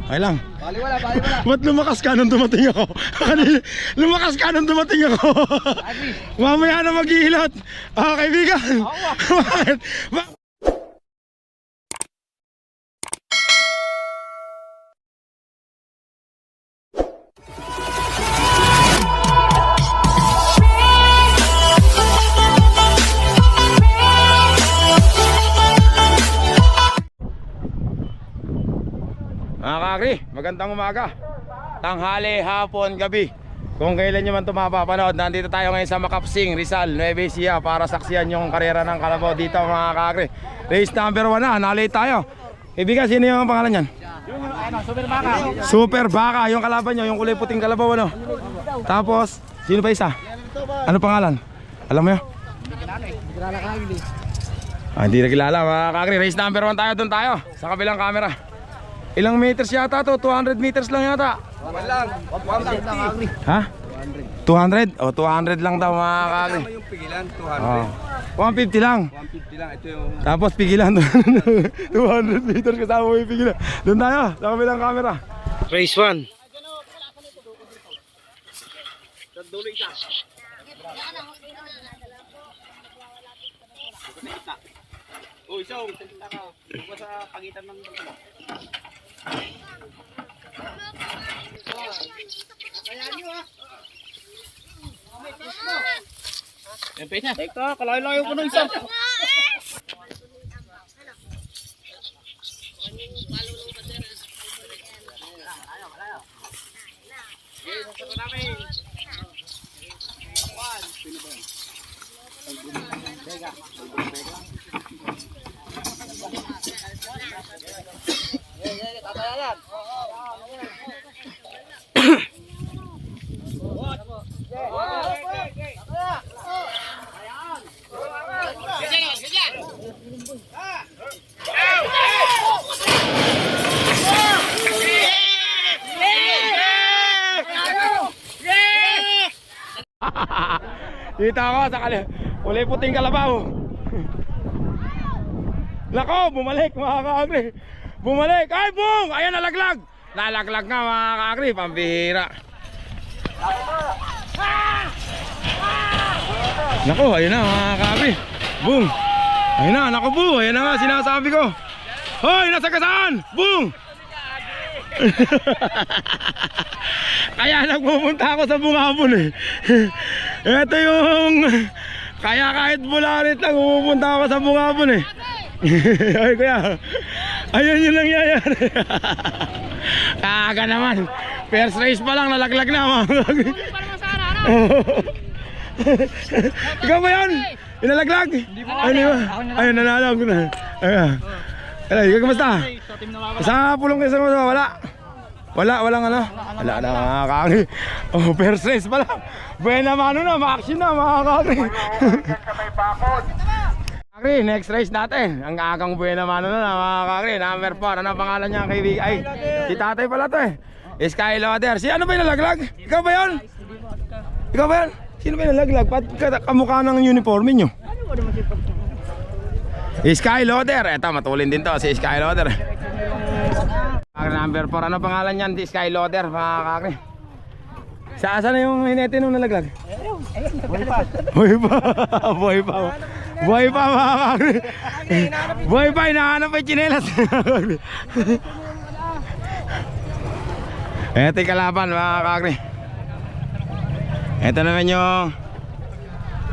Okay lang. Baliwala, baliwala. Ba't lumakas ka nung dumating ako? Lumakas ka nung dumating ako. Mamaya na maghihilot. Kaibigan. Bakit? Mga kakri, magandang umaga, tanghali, hapon, gabi. Kung kailan nyo man ito mapapanood, nandito tayo ngayon sa Makapsing, Rizal, Nueva Ecija para saksiyan yung karera ng kalabaw dito mga kakri. Race number 1 na, nalate tayo. Ibigan, sino yung pangalan yan? Super Baka. Super Baka, yung kalaban nyo, yung kulay puting kalabaw ano? Tapos, sino pa isa? Ano pangalan? Alam mo yun? Hindi na kilala mga kakri. Race number 1 tayo, doon tayo sa kabilang camera. Ilang meters yata to? 200 meters lang yata. Walang, 150. Ha? 200? O 200 lang daw mga kakri. Kasama yung pigilan, 200. 150 lang. 150 lang, ito yung... Tapos pigilan doon. 200 meters kasama mo yung pigilan. Doon tayo sa kabilang camera. Race 1. Dulo isa. Oh, isa oh. Huwag sa pagitan ng... Teka, kalayo-layo ko ng isa. Dito ako sa kulay puting kalabaw. Nako, bumalik mga kakri. Bumalik. Ay, bung! Ayan, nalaglag. Nalaglag nga mga kakri. Pambihira. Nako, ayun na mga kakri. Bung! Ayun na, nako bu. Ayun na nga, sinasabi ko. Hoy, nasa kasaan? Bung! Kaya nagpupunta ako sa bungabon eh. Ito yung... Kaya kahit bularit lang, pupunta ako sa bungabon eh. Ay kuya, ayun yung nangyayari. Kaga naman. First race pa lang, nalaglag na mga. Ikaw ba yun? Inalaglag? Hindi ba? Ayun, nanalo ko na. Ikaw kamusta? Sa pulong kayo sa mga wala? Walang ano? Wala na mga kakri. Oh, first race pa lang. Buena mano na, ma-action na mga kakri. Kakri, next race natin. Ang agang buena mano na mga kakri. Number 4, ano pangalan niya kay ay, si tatay pala to eh. Sky Loader. Si ano ba yung nalaglag? Ikaw ba yun? Ikaw ba yun? Sino ba yung nalaglag? Kamukha ng uniforme nyo. Sky Loader. Eto, matulin din to si Sky Loader. Number 4, ano pangalan yan? Si Sky Loader mga kakri. Saan na yung hinete nung nalaglag? Buhay pa. Buhay pa. Buhay pa mga kakri. Buhay pa, hinahanap pa yung chinelas. Ito yung kalaban mga kakri. Ito naman yung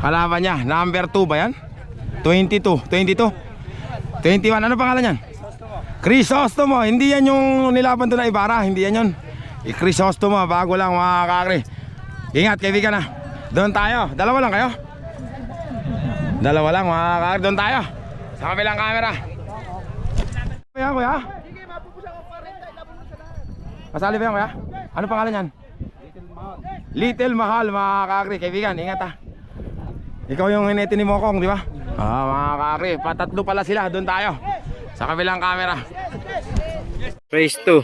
kalaban niya. Number 2 ba yan? 22. 21, ano pangalan yan? Crisostomo. Hindi yan yung nilaban doon na Ibarra. Hindi yan yun. Crisostomo, bago lang mga kakri. Ingat kaibigan na. Doon tayo. Dalawa lang kayo? Dalawa lang mga kakri. Doon tayo sa kabilang camera. Kuya, kuya? Pasali ba yan kuya? Ano pangalan yan? Little Mahal mga kakri. Kaibigan, ingat ha. Ikaw yung hinete ni Mokong, di ba? Mga kakri, patatlo pala sila. Doon tayo sa kabilang camera. Race 2.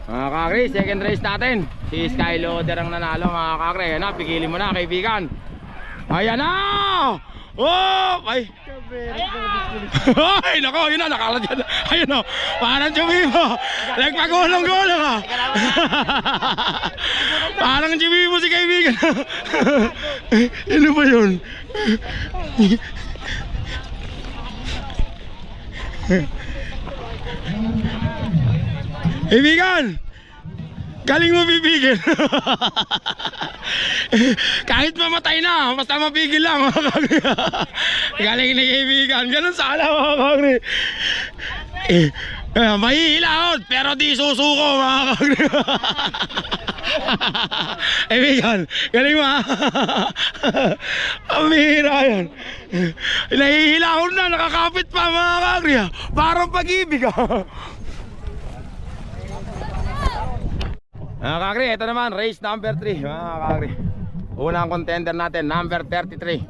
Mga kakri, second race natin. Si Skyloader ang nanalo mga kakri. Ayan na, pigilin mo na kaibigan. Ayan na! Oh! Ay! Ay, nako, yun na, nakalat yan. Ayun o, parang Chumibo. Nagpagulong-gulong ha. Parang Chumibo si kaibigan. Ano ba yun? Kaibigan! Galing mo pipigil. Kahit mamatay na, basta mapigil lang. Galing ni kaibigan. Ganun sana mga kagri. Mahihilaot pero di susuko mga kagri. Kaibigan, galing mo. Ang mihira yan. Nahihilaot na, nakakapit pa mga kagri. Parang pag-ibig. Mga kakri, ito naman, race number 3 mga kakri. Unang contender natin, number 33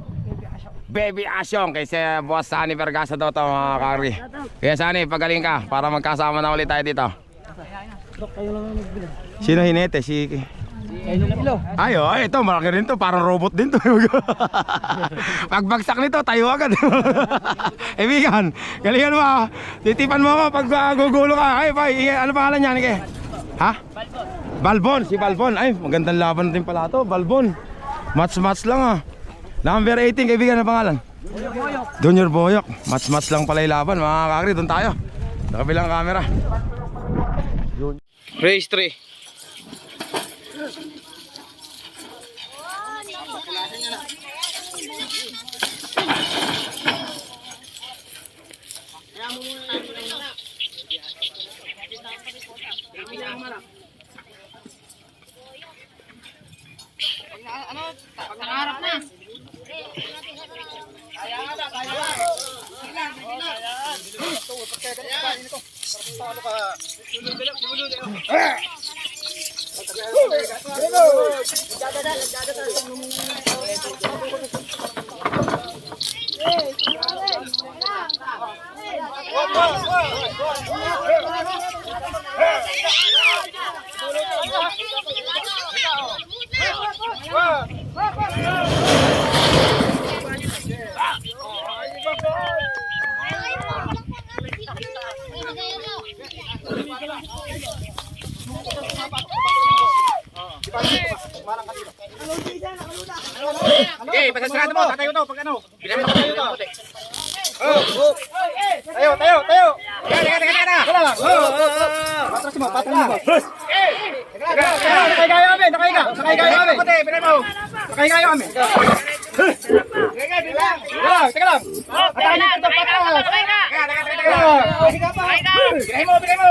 Baby Asyong. Kaysa boss Sunny Vergasa daw ito mga kakri. Kaya Sunny, pagaling ka para magkasama na ulit tayo dito. Sino hinete? Si ay, oh, ito, malaki rin to, parang robot din to. Pagbagsak nito, tayo agad. Ibigan, galingan mo ha. Titipan mo ako pag gugulo ka. Ay, bay, ano pangalan niya? Nike? Ha? Balbon, si Balbon. Ay, magandang laban din pala to, Balbon. Match lang ah. Number 18, kaibigan, ano pangalan? Junior Boyok. Match lang pala yung laban, mga kakri, doon tayo. Sa kabilang camera. Race 3. Pangarap na. Okay, pasasarado mo, tatayo to, pag ano. Bilang mo tayo to. Tayo. Teka. Patras mo. Nakay kayo kami. Teka lang. Bilay mo.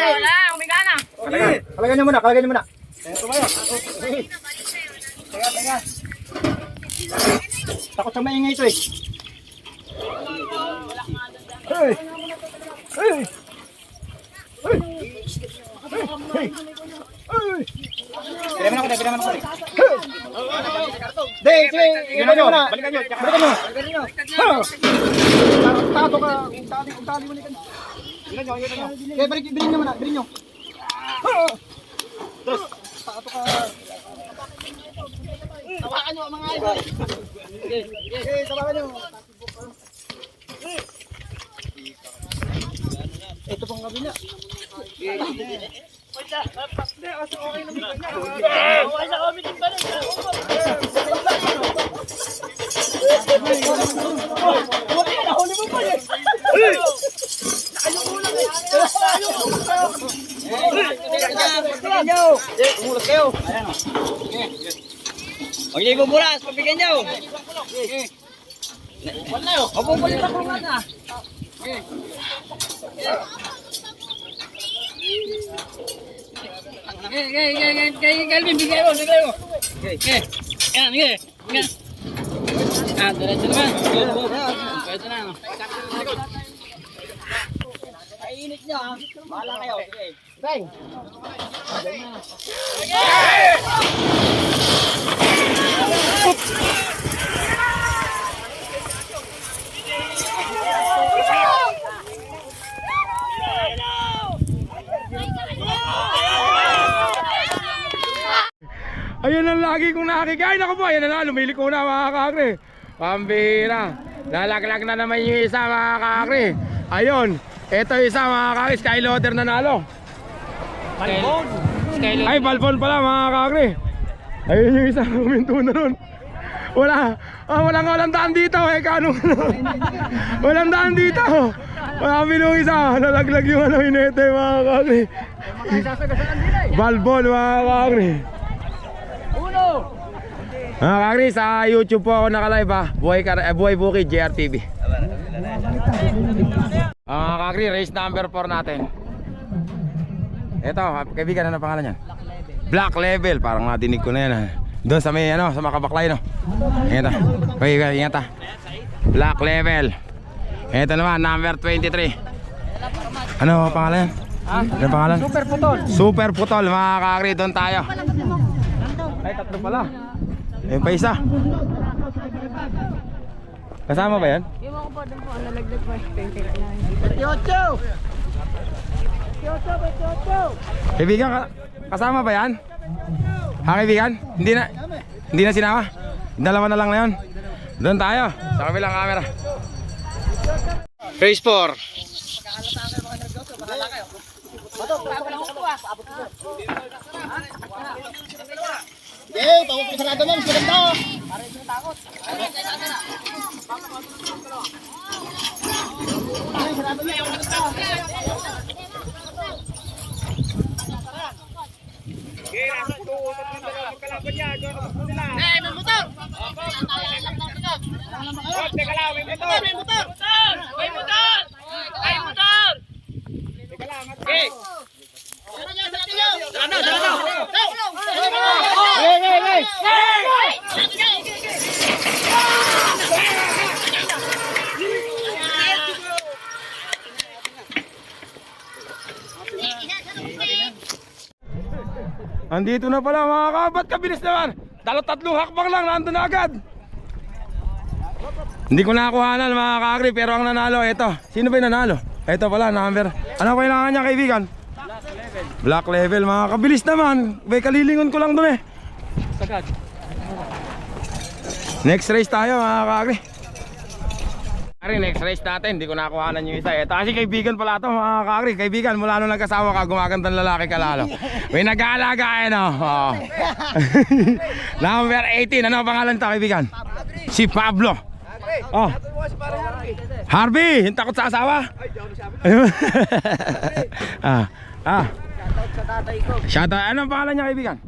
Wala, umigana. Kalagyan niyo muna. Teka. Takot sa maingay ito eh. Hey! Hindi, sige, iba nyo na. Balikan nyo. Tato ka, untali mo likan. Ilan nyo. Okay, bilhin nyo muna, bilhin nyo. Dos, tato ka. Tawakan nyo mga idol. Okay, tawakan nyo. Ito pong gabi niya. Umulas kayo. Huwag niyo ibumulas, pabigyan niyo. Opo, balik ako nga. Calvin, bigay mo. Yan. Diretso naman. Pwede na. Kainit niya, ha? Bahala kayo. Bang! Ayun ang lagi kong nakikikain ako po. Ayan na, lumiliko na mga kakri. Pambira. Nalaglag na naman yung isa mga kakri. Ayun, eto isa mga kakri. Skyloader na nalo. Balbon! Ay, balbon pala mga kakri. Ayun yung isa, huminto na nun. Walang daan dito. Walang daan dito. Marami nung isa. Nalaglag yung hinete mga kakri. Balbon mga kakri. Mga kakri, sa YouTube po ako nakalive ha. Buhay Bukid, JRTV. Mga kakri, race number 4 natin. Ito, kaibigan, ano pangalan yan? Black Level. Parang nadinig ko na yan ha. Doon sa may sa makabaklay no. Ito, kaibigan, ingat ha. Black Level. Ito naman, number 23. Ano pangalan yan? Ano pangalan? Super putol. Super Putol mga kakri, doon tayo. Ay, tatlo pala. Ayun pa isa. Kasama ba yan? Yung ako po doon po, nalaglag po. 28! Kaibigan, kasama ba yan? Ha kaibigan? Hindi na sinama? Dalawa na lang na yun. Doon tayo, sa kabilang camera. Race 4. Okay, tawag ko sarado mo, maganda. May motor! May motor! Okay. Andito na pala mga kabat, kabilis naman. Tatlong hakbang lang, nandun na agad. Hindi ko nakuhanan mga kakri, pero ang nanalo, ito. Sino ba yung nanalo? Ito pala, number. Ano kailangan niya kaibigan? Black Level, mga kabilis naman. Bay, kalilingon ko lang dun eh. Sagad. Next race tayo mga kakri. Next race natin, hindi ko nakuhanan yung isa. Ito kasi kaibigan pala ito mga kakri. Kaibigan, mula nung nagkasawa ka, gumagandang lalaki ka lalo. May nag-aalaga oh. Number 18, ano pangalan ito kaibigan? Si Pablo. Oh. Harvey, yung takot sa asawa. Shoutout, anong pangalan niya kaibigan?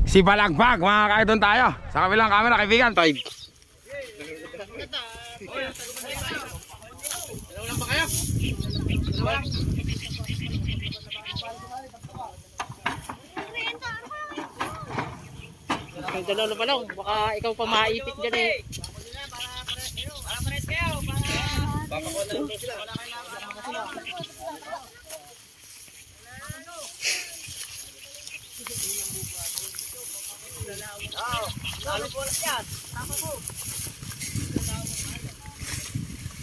Si Balagbag, mga kaidon tayo. Sa kabilang camera kaibigan, 5. Dalawa pa lang, baka ikaw pa maipit dyan eh.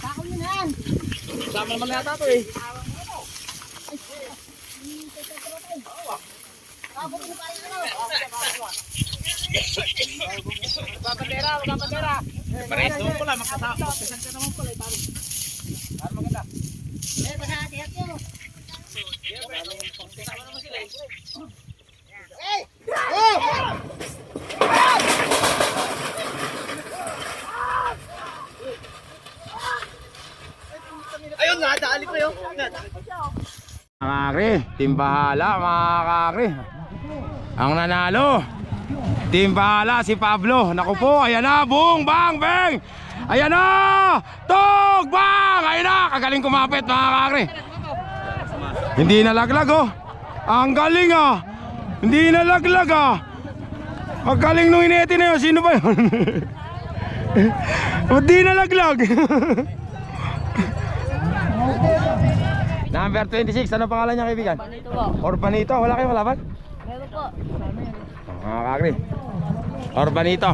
Sako yun yan. Sama naman yata ito eh. Magkakapatera. Pares doon pala, magkasama. Magkasama naman pala. Para maganda. Ayun nga, dali ko yun. Mga kakri, Team Bahala mga kakri. Ang nanalo, Team Bahala si Pablo. Naku po, ayan na, boom, bang, bang. Ayan na, tog, bang. Ayan na, kagaling kumapit mga kakri. Hindi nalaglag oh. Ang galing ah. Hindi nalaglag ah. Ang galing nung ineti na yun. Sino ba yun? Hindi nalaglag. Number 26, ano pangalan niya kaibigan? Panito po. Orbanito, wala kayong kalaban? Meron po. Mga kakri, Orbanito.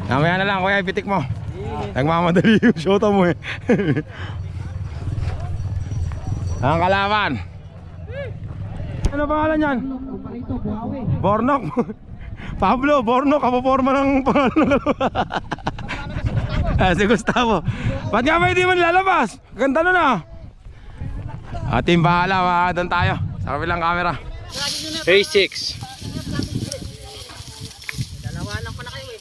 Namaya na lang, kuya, ipitik mo. Nagmamadali yung shota mo eh. Ang kalaban. Ano pangalan yan? Bornok. Pablo, Bornok, kapoporma ng pangalan. Si Gustavo. Ba't nga ba hindi mo nilalabas? Ganda nun ah. Team Bahala, doon tayo sa kabilang camera. 36. Dalawa lang pa na kayo eh.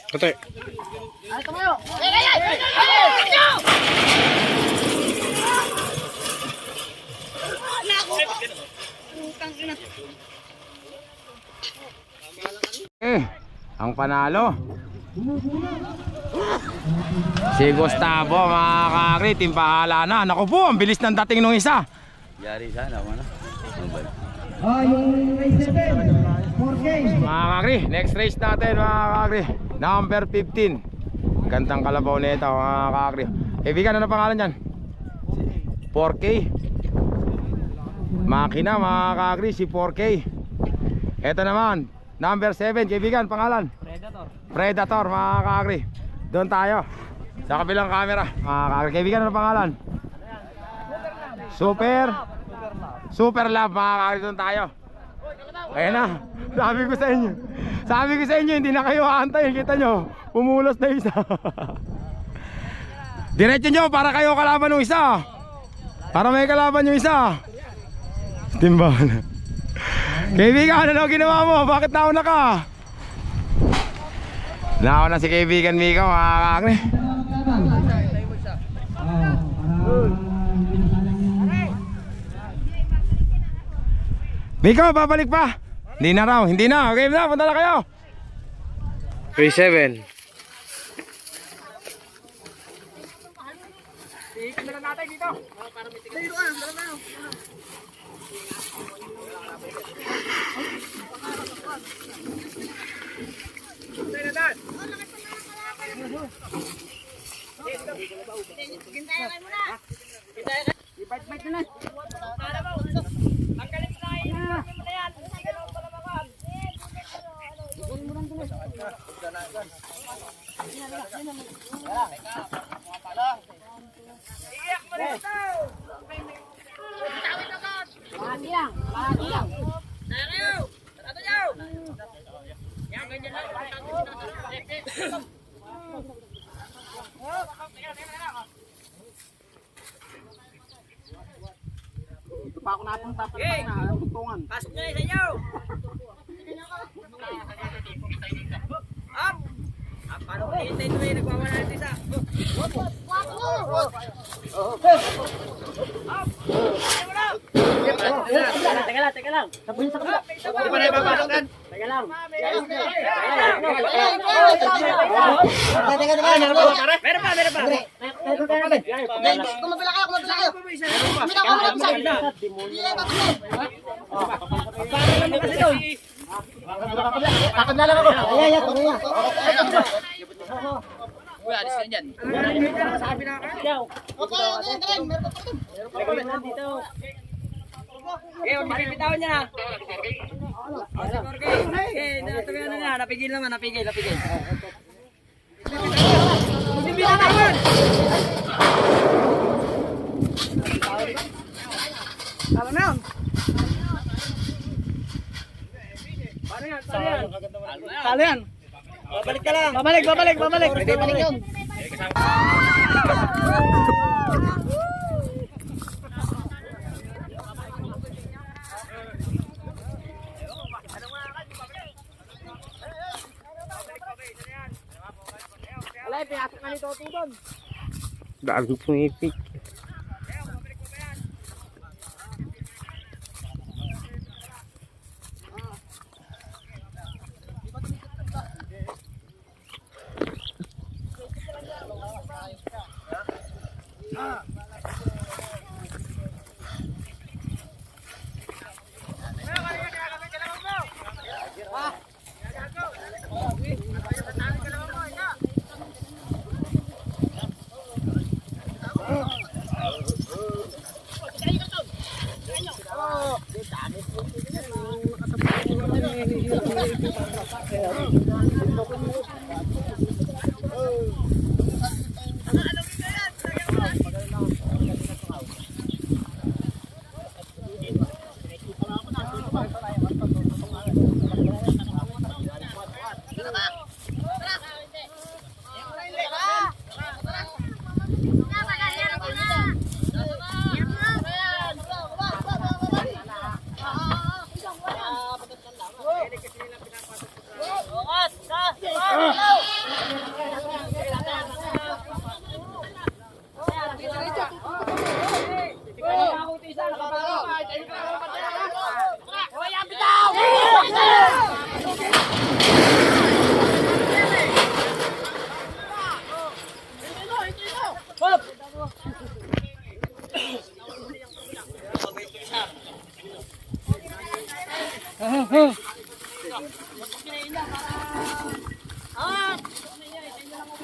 Kote. Ang panalo si Gustavo mga kakri, Team Bahala na. Naku po, ang bilis ng dating nung isa. Yari sana, ano? Yung race 7, 4K. Mga kakri, next race natin mga kakri, number 15. Gandang kalabaw nito mga kakri. Kaibigan, ano pangalan yan? 4K. Makina mga kakri, si 4K. Ito naman, number 7, kaibigan, pangalan? Predator mga kakri. Doon tayo sa kabilang camera mga kakri. Kaibigan, ano pangalan? Super Love mga kakri. Doon tayo. Ayan na, sabi ko sa inyo hindi na kayo aantayin. Kita nyo, pumulos na isa. Diretso nyo para kayo kalaban ng isa. Para may kalaban yung isa. Timbahan. Kaibigan, ano ginawa mo? Bakit nauna ka? Nauna si kaibigan Miko mga kakri. Miko, babalik pa. Hindi na raw, hindi na. Okay na, punta na kayo. 37. pa ako napunta pa na tuntungan. Pasok na sa inyo. Up. Paano ko hintay ito eh, nagwawala natin isa. Teka lang. Sabuhin sa kabila. Hindi pa na ipapasok yan. Teka lang. Meron pa. Kumabila kayo. Kumabila kayo. Takot na lang ako. Ayan. Uy, alis ka dyan. Okay, huwag napipitawan niya na. Okay, natuloy na niya. Napigil naman, napigil. Napipitawan! Talo na yun. Talo yan. Babalik ka lang. Babalik. Pwede balik yun. Alay, pinasok na nito doon. Dami pumipik.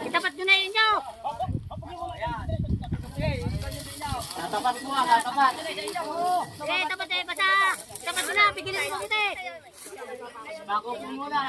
Itapat nyo na yun nyo. Tatapat mo, tatapat. Eh, tapat eh, basta. Tapat mo na, pigilin mo kita eh. Bako po muna.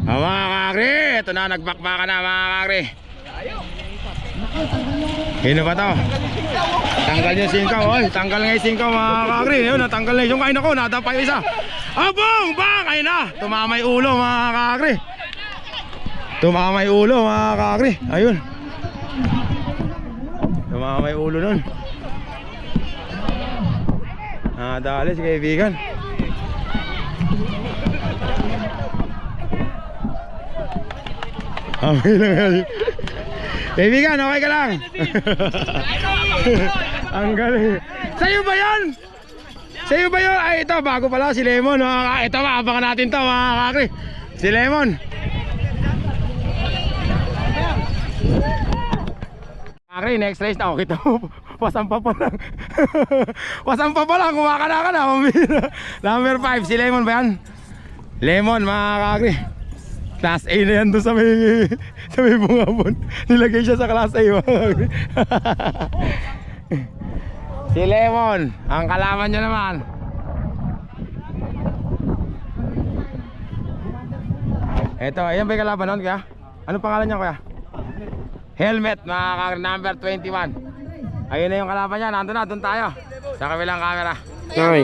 Mga kakri, ito na, nagbakbaka na mga kakri. Sino ba to? Tanggal yung singkaw, oy. Tanggal nga yung singkaw mga kakri. Yun, natanggal na yung kain ako, nadapa yung isa. Abong! Bang! Ayun na, tumamay ulo mga kakri. Tumamay ulo mga kakri. Ayun. Tumamay ulo nun. Nadali si kaibigan. Okay lang yan. Kaibigan, okay ka lang. Ang galing. Sa'yo ba yan? Sa'yo ba yun? Ay, ito, bago pala si Lemon. Ito, maabangan natin to mga kakri. Si Lemon. Kakri, next race na. Okay, ito. Wasampa pa lang. Wasampa pa lang. Kumakana ka na. Number 5, si Lemon ba yan? Lemon, mga kakri. Class A na yan doon sa may bungabon. Nilagay siya sa class A. Si Lemon, ang kalaban nyo naman. Eto, ayan ba yung kalaban nun, kuya? Ano pangalan niya, kuya? Helmet, mga number 21. Ayun na yung kalaban niya, nandun na, dun tayo. Sa kabilang camera. Okay.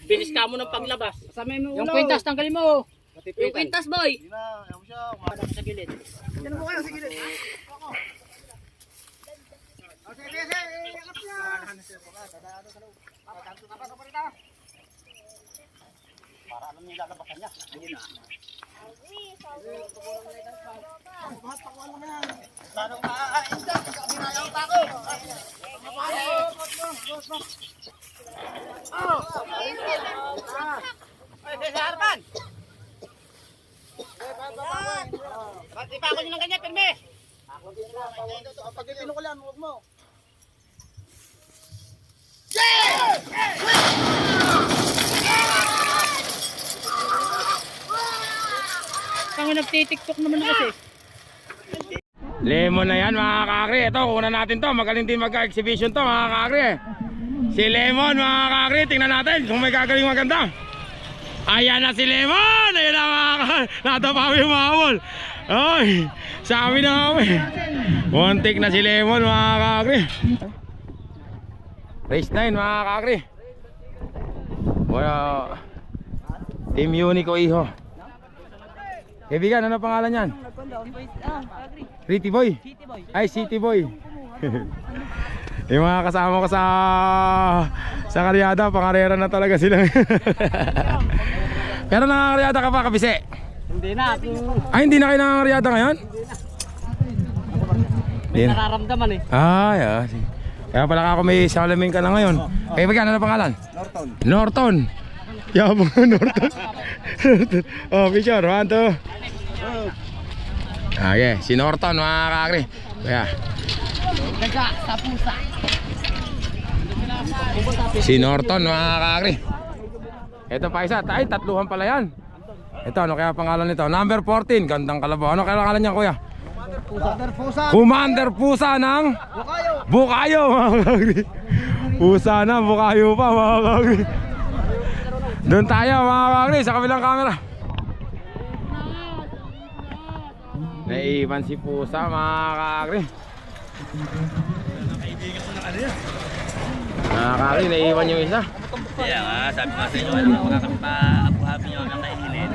Bilis ka mo ng paglabas. Yung kwintas, tanggalin mo. Yung kwintas, boy. Sa gilid. Bakit ipako nyo ng ganyan, pirme? Pag pinukulan, huwag mo. Tango nagtitiktok naman na kasi. Lemon na yan, mga kakri. Ito, kunan natin to. Magaling din magka-exhibition to, mga kakri. Si Lemon, mga kakri. Tingnan natin kung may gagaling maganda. Ayan na si Lemon. Ayan na, mga kakri. Natapawi yung mahabol. Ay, sabi na kami. One take na si Lemon, mga kakri. Race 9, mga kakri. Bueno, Team Unico Iho. Kaibigan, ano pangalan yan? Pretty Boy? Ay, City Boy. Yung mga kasama ko sa karyada, pangarera na talaga sila. Pero nangangaryada ka pa, kabise? Hindi na. Ay, hindi na kayo nangangaryada ngayon? May nararamdaman eh. Ay, kaya pala ako may salamin ka na ngayon. Kaibigan, ano pangalan? Norton. Norton. Yabang Norton. Oh, picture, 1, 2. Okay, si Norton, mga kakri. Kaya Daga sa pusa. si Norton, mga kakri. Ito pa isa, ay tatluhan pala yan. Ito, ano kaya pangalan nito? Number 14, gandang kalabaw. Ano kaya pangalan niya, kuya? Commander Pusa ng Bukayo, mga kakri. Pusa na, Bukayo pa, mga kakri. Doon tayo, mga kakri, sa kabilang camera. Naiwan si Pusa, mga kakri. Mga kakri, naiwan yung isa. Kaya nga, sabi ko sa inyo, ano makakapag-abuhabi nyo hanggang nainit.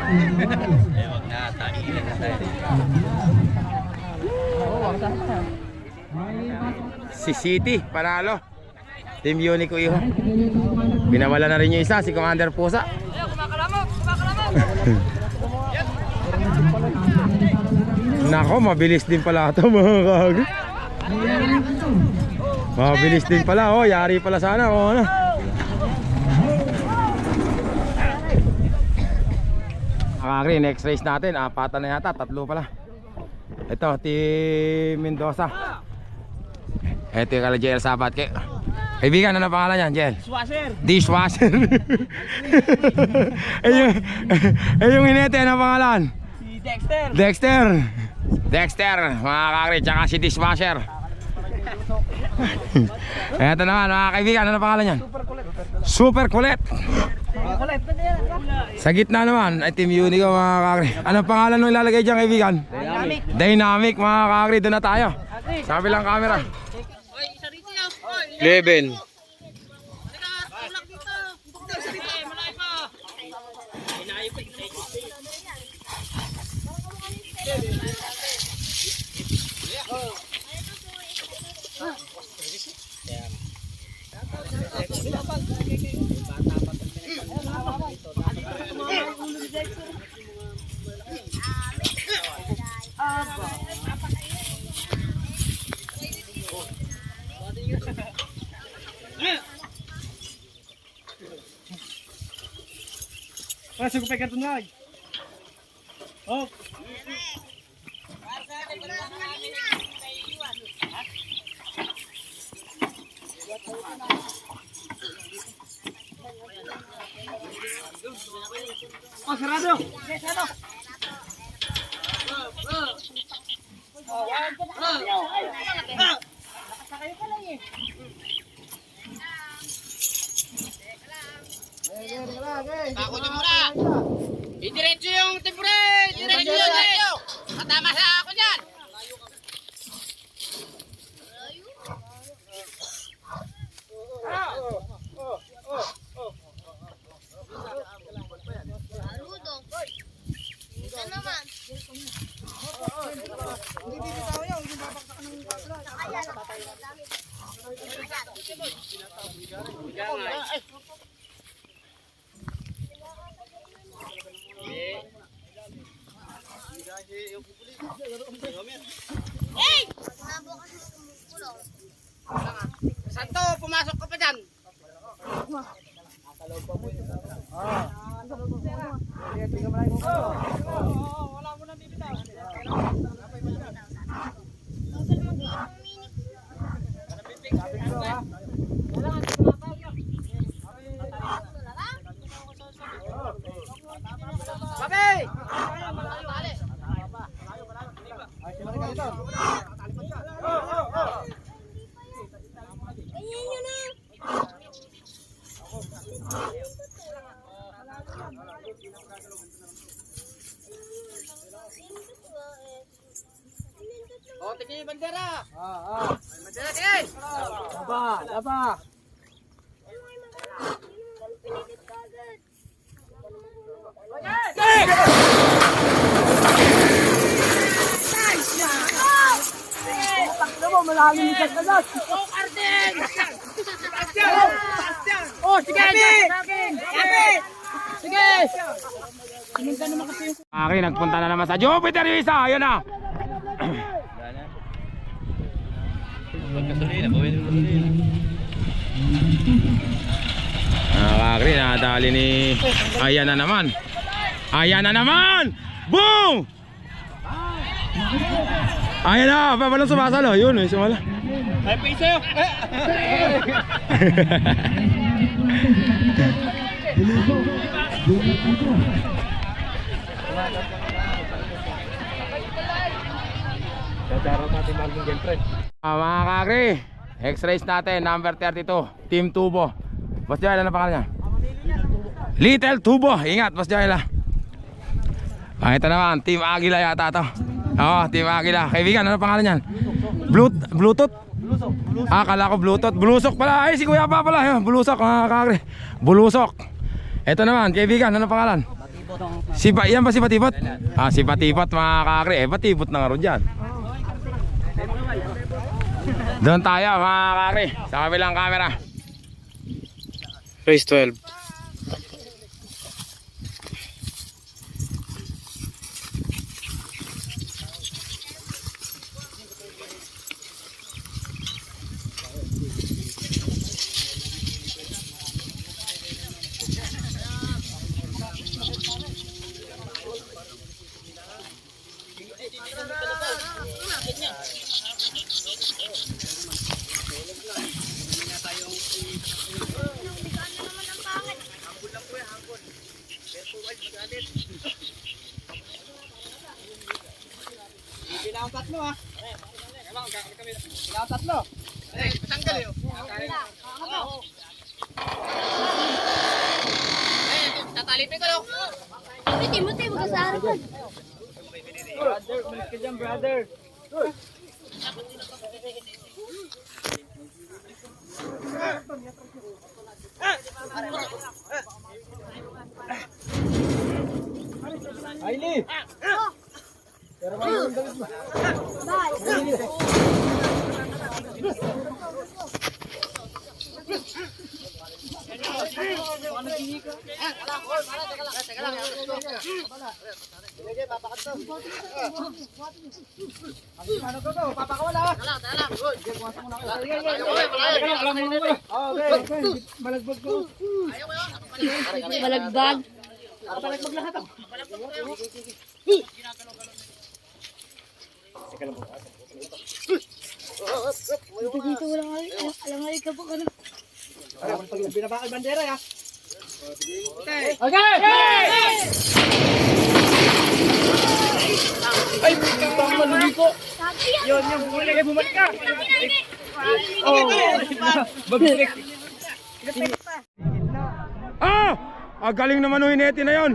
Eh, wag na, tainit na tayo. Si City, panalo. Team Unico Iho. Binawala na rin yung isa, si Commander Pusa. Nako, mabilis din pala ito, mga kag. Mabilis din pala, oh, yari pala sana, oh, ano. Kakagri, next race natin, apatan na yata, 3 pala. Ito, Team Mendoza. Ito yung kala JL Sabat. Kaibigan, ano pangalan yan, JL? Dishwasher. Dishwasher. Yung hinete, ano pangalan? Si Dexter. Dexter. Dexter, mga kakri, tsaka si Dishwasher. Ito naman, mga kaibigan, ano pangalan yan? Super Kulit. Sa gitna naman ay Team Unico, mga kakri. Ano pangalan nung ilalagay dyan, kaibigan? Dynamic. Dynamic, mga kakri, doon na tayo. Sa kabilang camera. 11. Kasi ko pa karton nga. Oh. Oh, sarado. Sarado. Ako dyan muna. Idiretso yung tempore. Idiretso yung diretso. Matama sa ako dyan. Santo, pumasok ka pa dyan. Babe! Oh, tingin yung bandera. Bandera, tingin. Laba. Malalim sa kalat. Oh, Arden! Oh, sige. Sige. Akin, nagpunta na naman sa Jupiter yung isa. Ayun na. Pagkasulina, bawin yung gasolina. Kakri, nadali ni... Ayan na naman. Ayan na naman. Boom! Ayan na, walang sumasalo. Yun, may sumala. Ay, piso! Mga kakri, X-race natin, number 32, Team Tubo. Boss Joel, ano pangalan niya? Little Tubo. Ingat, Boss Joel. Ito naman, Team Agila yata ito. Oo, Team Agila. Kaibigan, ano pangalan niyan? Bluetooth? Akala ko Bluetooth. Bulusok pala. Ay, si Kuya pa pala. Ayun, Bulusok, mga kakri. Bulusok. Ito naman, kaibigan, ano pangalan? Yan ba si Batibot? Si Batibot, mga kakri. Batibot na nga ron dyan. Doon tayo, mga kakri, sa kabilang camera. Race 12. Bilang tatlo ha. Bilang tatlo. Ay, patanggal yun. Ay, tatalipin ko lang. Timothy, magkasara ka. Brother, umalis ka dyan, brother. Hailey! Pero may yung dalit mo. Balagbag. Balagbag lahat ako. Dito walang alam ka po ka na. Binabakal bandera ya. Okay! Ay, bang malumi ko. Yun, yung bumalik ka. Oh, babalik. Ang galing naman ng hinete na yon.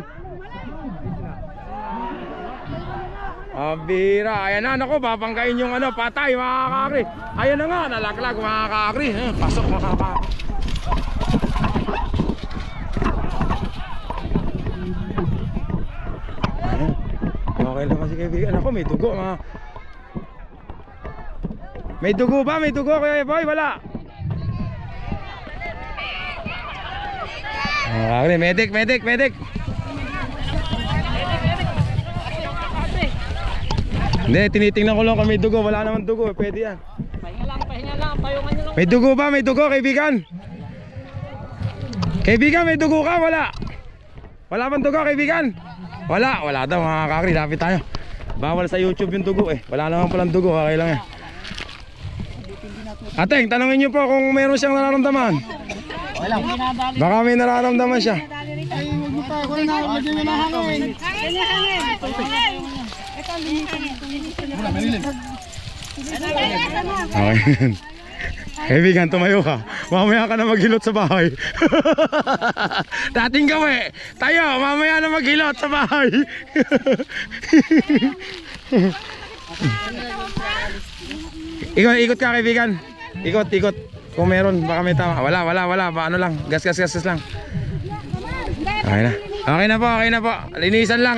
Bira, ayan na, nako, babanggain yung ano, patay mga kakri. Ayan na nga, nalaglag mga kakri. Pasok mga kakri. Okay lang kasi kaibigan. Ako may dugo mga. May dugo ba? May dugo Kuya Boy? Wala. Okay, medic. Hindi, tinitingnan ko lang kung may dugo. Wala naman dugo, pwede yan. Pahinga lang, payungan nyo lang. May dugo ba? May dugo kaibigan? Kaibigan, may dugo ka? Wala. Wala bang dugo kaibigan? Wala daw mga kakri, lapit tayo. Bawal sa YouTube yung dugo eh. Wala naman palang dugo, okay lang yan. Ateng, tanongin nyo po kung meron siyang nararamdaman. Wala. Baka may nararamdaman siya. Ay, huwag mo pa. Wala na. Lagyan mo na hangin. Okay. Kaibigan, tumayo ka. Mamaya ka na maghilot sa bahay. Dating gawi. Tayo, mamaya na maghilot sa bahay. Ikot ka kaibigan. Ikot. Kung meron, baka may tama. Wala. Ba, ano lang. Gas lang. Okay na po. Linisan lang.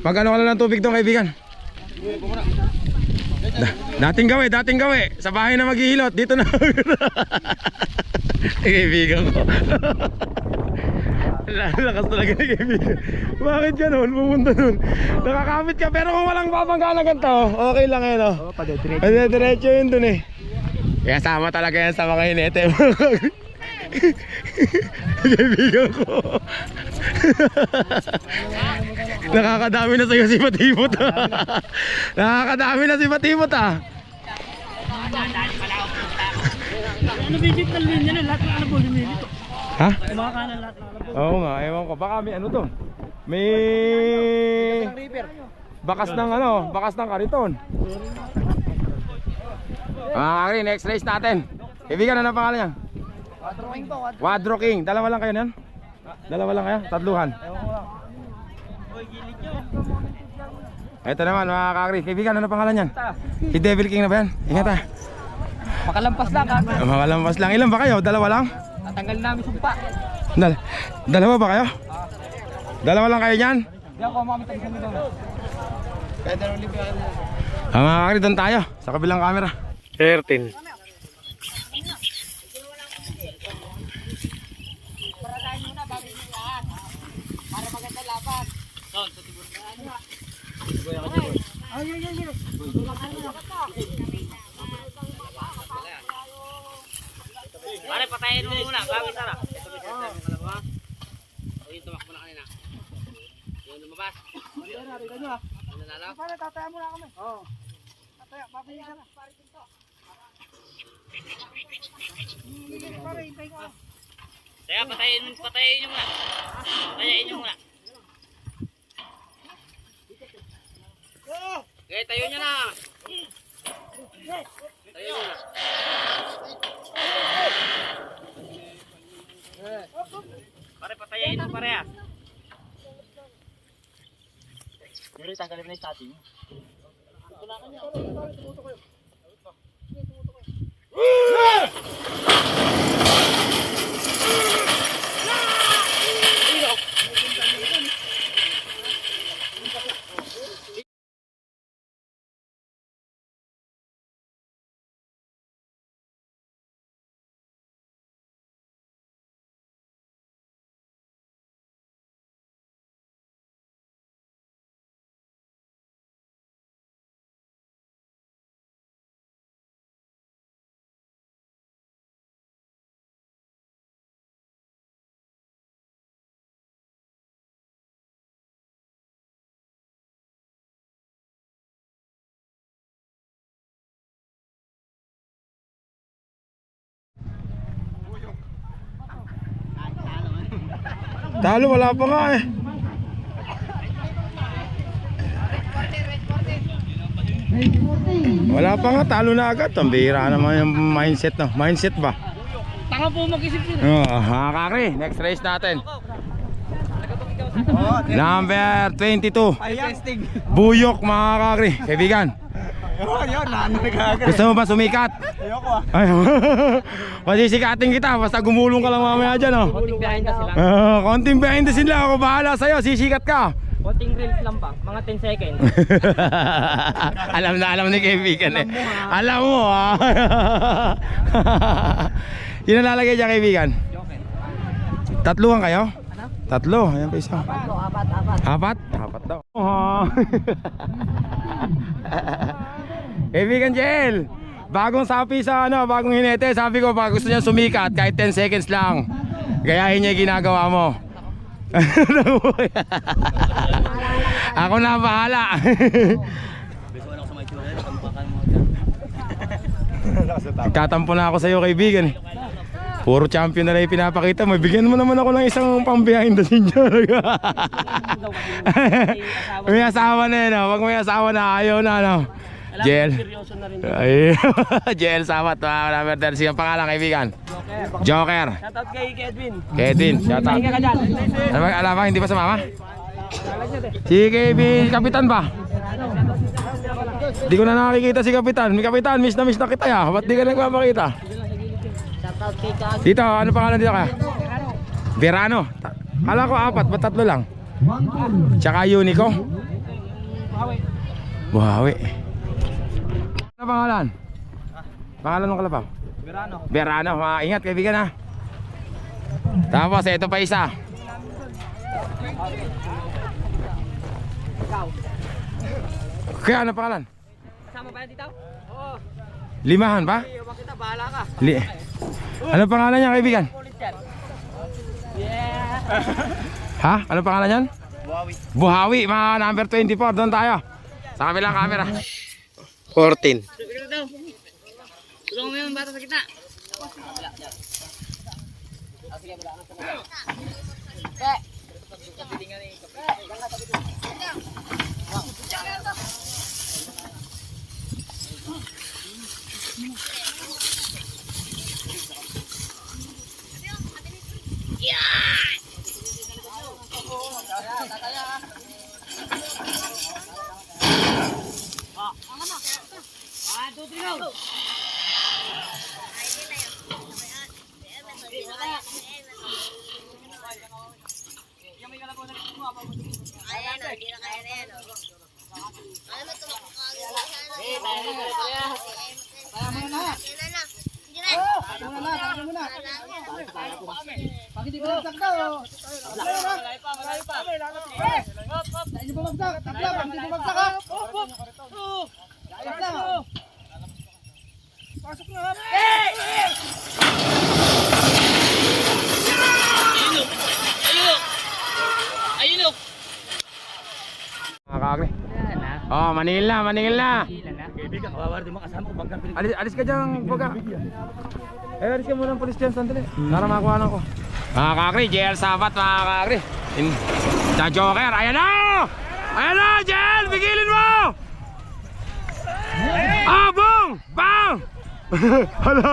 Mag-ano ka lang ng tubig doon kaibigan. Dating gawi. Sa bahay na maghihilot. Dito na. Kaibigan ko. Lakas talaga ni kaibigan. Bakit ganun? Pumunta dun. Nakakamit ka pero kung walang babangga na ganito, okay lang eh no? Diretso yun dun eh. Kaya sama talaga yan sa mga hinete. Kaibigan ko. Nakakadami na sa'yo si Patibot. Nakakadami na si Patibot ah. Ano bigit ng linya na lahat ng ano po lumilito? Ha? Baka na lahat ng ano po. Oo nga, ewan ko. Baka may ano to. May bakas ng kariton. Kakri, next race natin. Kaibigan, ano pangalan niya? Wadro King. Dalawa lang kayo niyan? Dalawa lang kayo? Tatluhan? Ito naman mga kakri. Kaibigan, ano pangalan niyan? Si Devil King na ba yan? Ingat ah. Makalampas lang ha. Makalampas lang. Ilan ba kayo? Dalawa lang? Tatanggal namin sumpa. Dalawa ba kayo? Dalawa lang kayo niyan? Hindi ako makamitan kami doon. Kaya dalawang libre ako nila. Mga kakri, doon tayo. Sa kabilang camera. 13. Para maganda laban. Doon, sa tibur. Pare, patayin mo muna. Gawin sana. Ito ba siya sabi ng kalabaw? O yung tumakbo na kanina. Yung lumabas. Ano nalaw? Pare, tataya mo na kami. Oo. Tataya, papaya ka na. Kaya patayin nyo muna. Patayin nyo muna. Okay, tayo nyo na. Tayo nyo na. Pare, patayin nyo parehas. Pero tanggalin na yung statin. Talo, wala pa nga eh. Wala pa nga, talo na agad. Ang bihira naman yung mindset no. Mindset ba? Tanga po mag-isip yun. Kakri, next race natin. Number 22. Testing. Buyok mga kakri. Kaibigan. Yun, nagagay. Gusto mo ba sumikat? Ayoko ah. Ay, masisikatin kita. Basta gumulong ka lang mamaya dyan, oh. Konting behind the sila. Konting behind the scene lang. Ako bahala sa'yo. Sisikat ka. Konting reels lang pa. Mga 10 seconds. alam ni kaibigan eh. Alam mo ha. Yun ang lalagay dyan kaibigan. Tatluhan kayo? Tatlo. Ayan pa isa. Apat? Apat daw. Kaibigan Jel, bagong sapi sa ano, bagong hinete. Sabi ko pag gusto niya sumikat kahit 10 seconds lang, gayahin niya yung ginagawa mo. Ako na bahala. Katampo na ako sa iyo kaibigan. Puro champion na lang yung pinapakita mo. Bigyan mo naman ako ng isang pang behind the scene. May asawa na yun. Pag may asawa na ayaw na ano. Jel. Ay, Jel Samat. Number 30 ang pangalan kaibigan. Joker. Shoutout kay Edwin. Kevin, shoutout. Hinga ka dyan. Ano ba, alam ba, hindi pa sumama? Si Kevin, Kapitan ba? Di ko na nakikita si Kapitan. Kapitan, miss na kita ya. Ba't di ka nagpapakita? Shoutout kay Kag. Dito, ano pangalan dito kaya? Verano. Kala ko apat, ba't tatlo lang? Tsaka Unico. Buhawi. Ano pangalan? Pangalan ng kalabaw? Verano. Verano, ingat kaibigan ha. Tapos ito pa isa. Kaya ano pangalan? Kasama ba yan dito? Oo. Limahan ba? Iwan kita, bahala ka. Ano pangalan niya kaibigan? Ulit yan. Yeah. Ha? Ano pangalan niyan? Buhawi. Buhawi, mga number 24. Doon tayo. Sa kabilang camera. 14. Tulungan mo yung bata sa gitna. Pag hindi bumagsak daw. Malayo pa. Hindi bumagsak. Takla, pag hindi bumagsak ha. Ayos lang. Pasok na ha. Ayun. Mga kakri. Oh, Manila. Kaibigan, kawawa din makasama ko pagka Alis ka dyan, baga. Alis ka muna ng police dyan, sandali. Para makuha ko. Mga kakri, JL Sabat, mga kakri. Sa Joker, ayan na! Ayan na, JL! Bigilin mo! Ah, bong! Bang! Hala!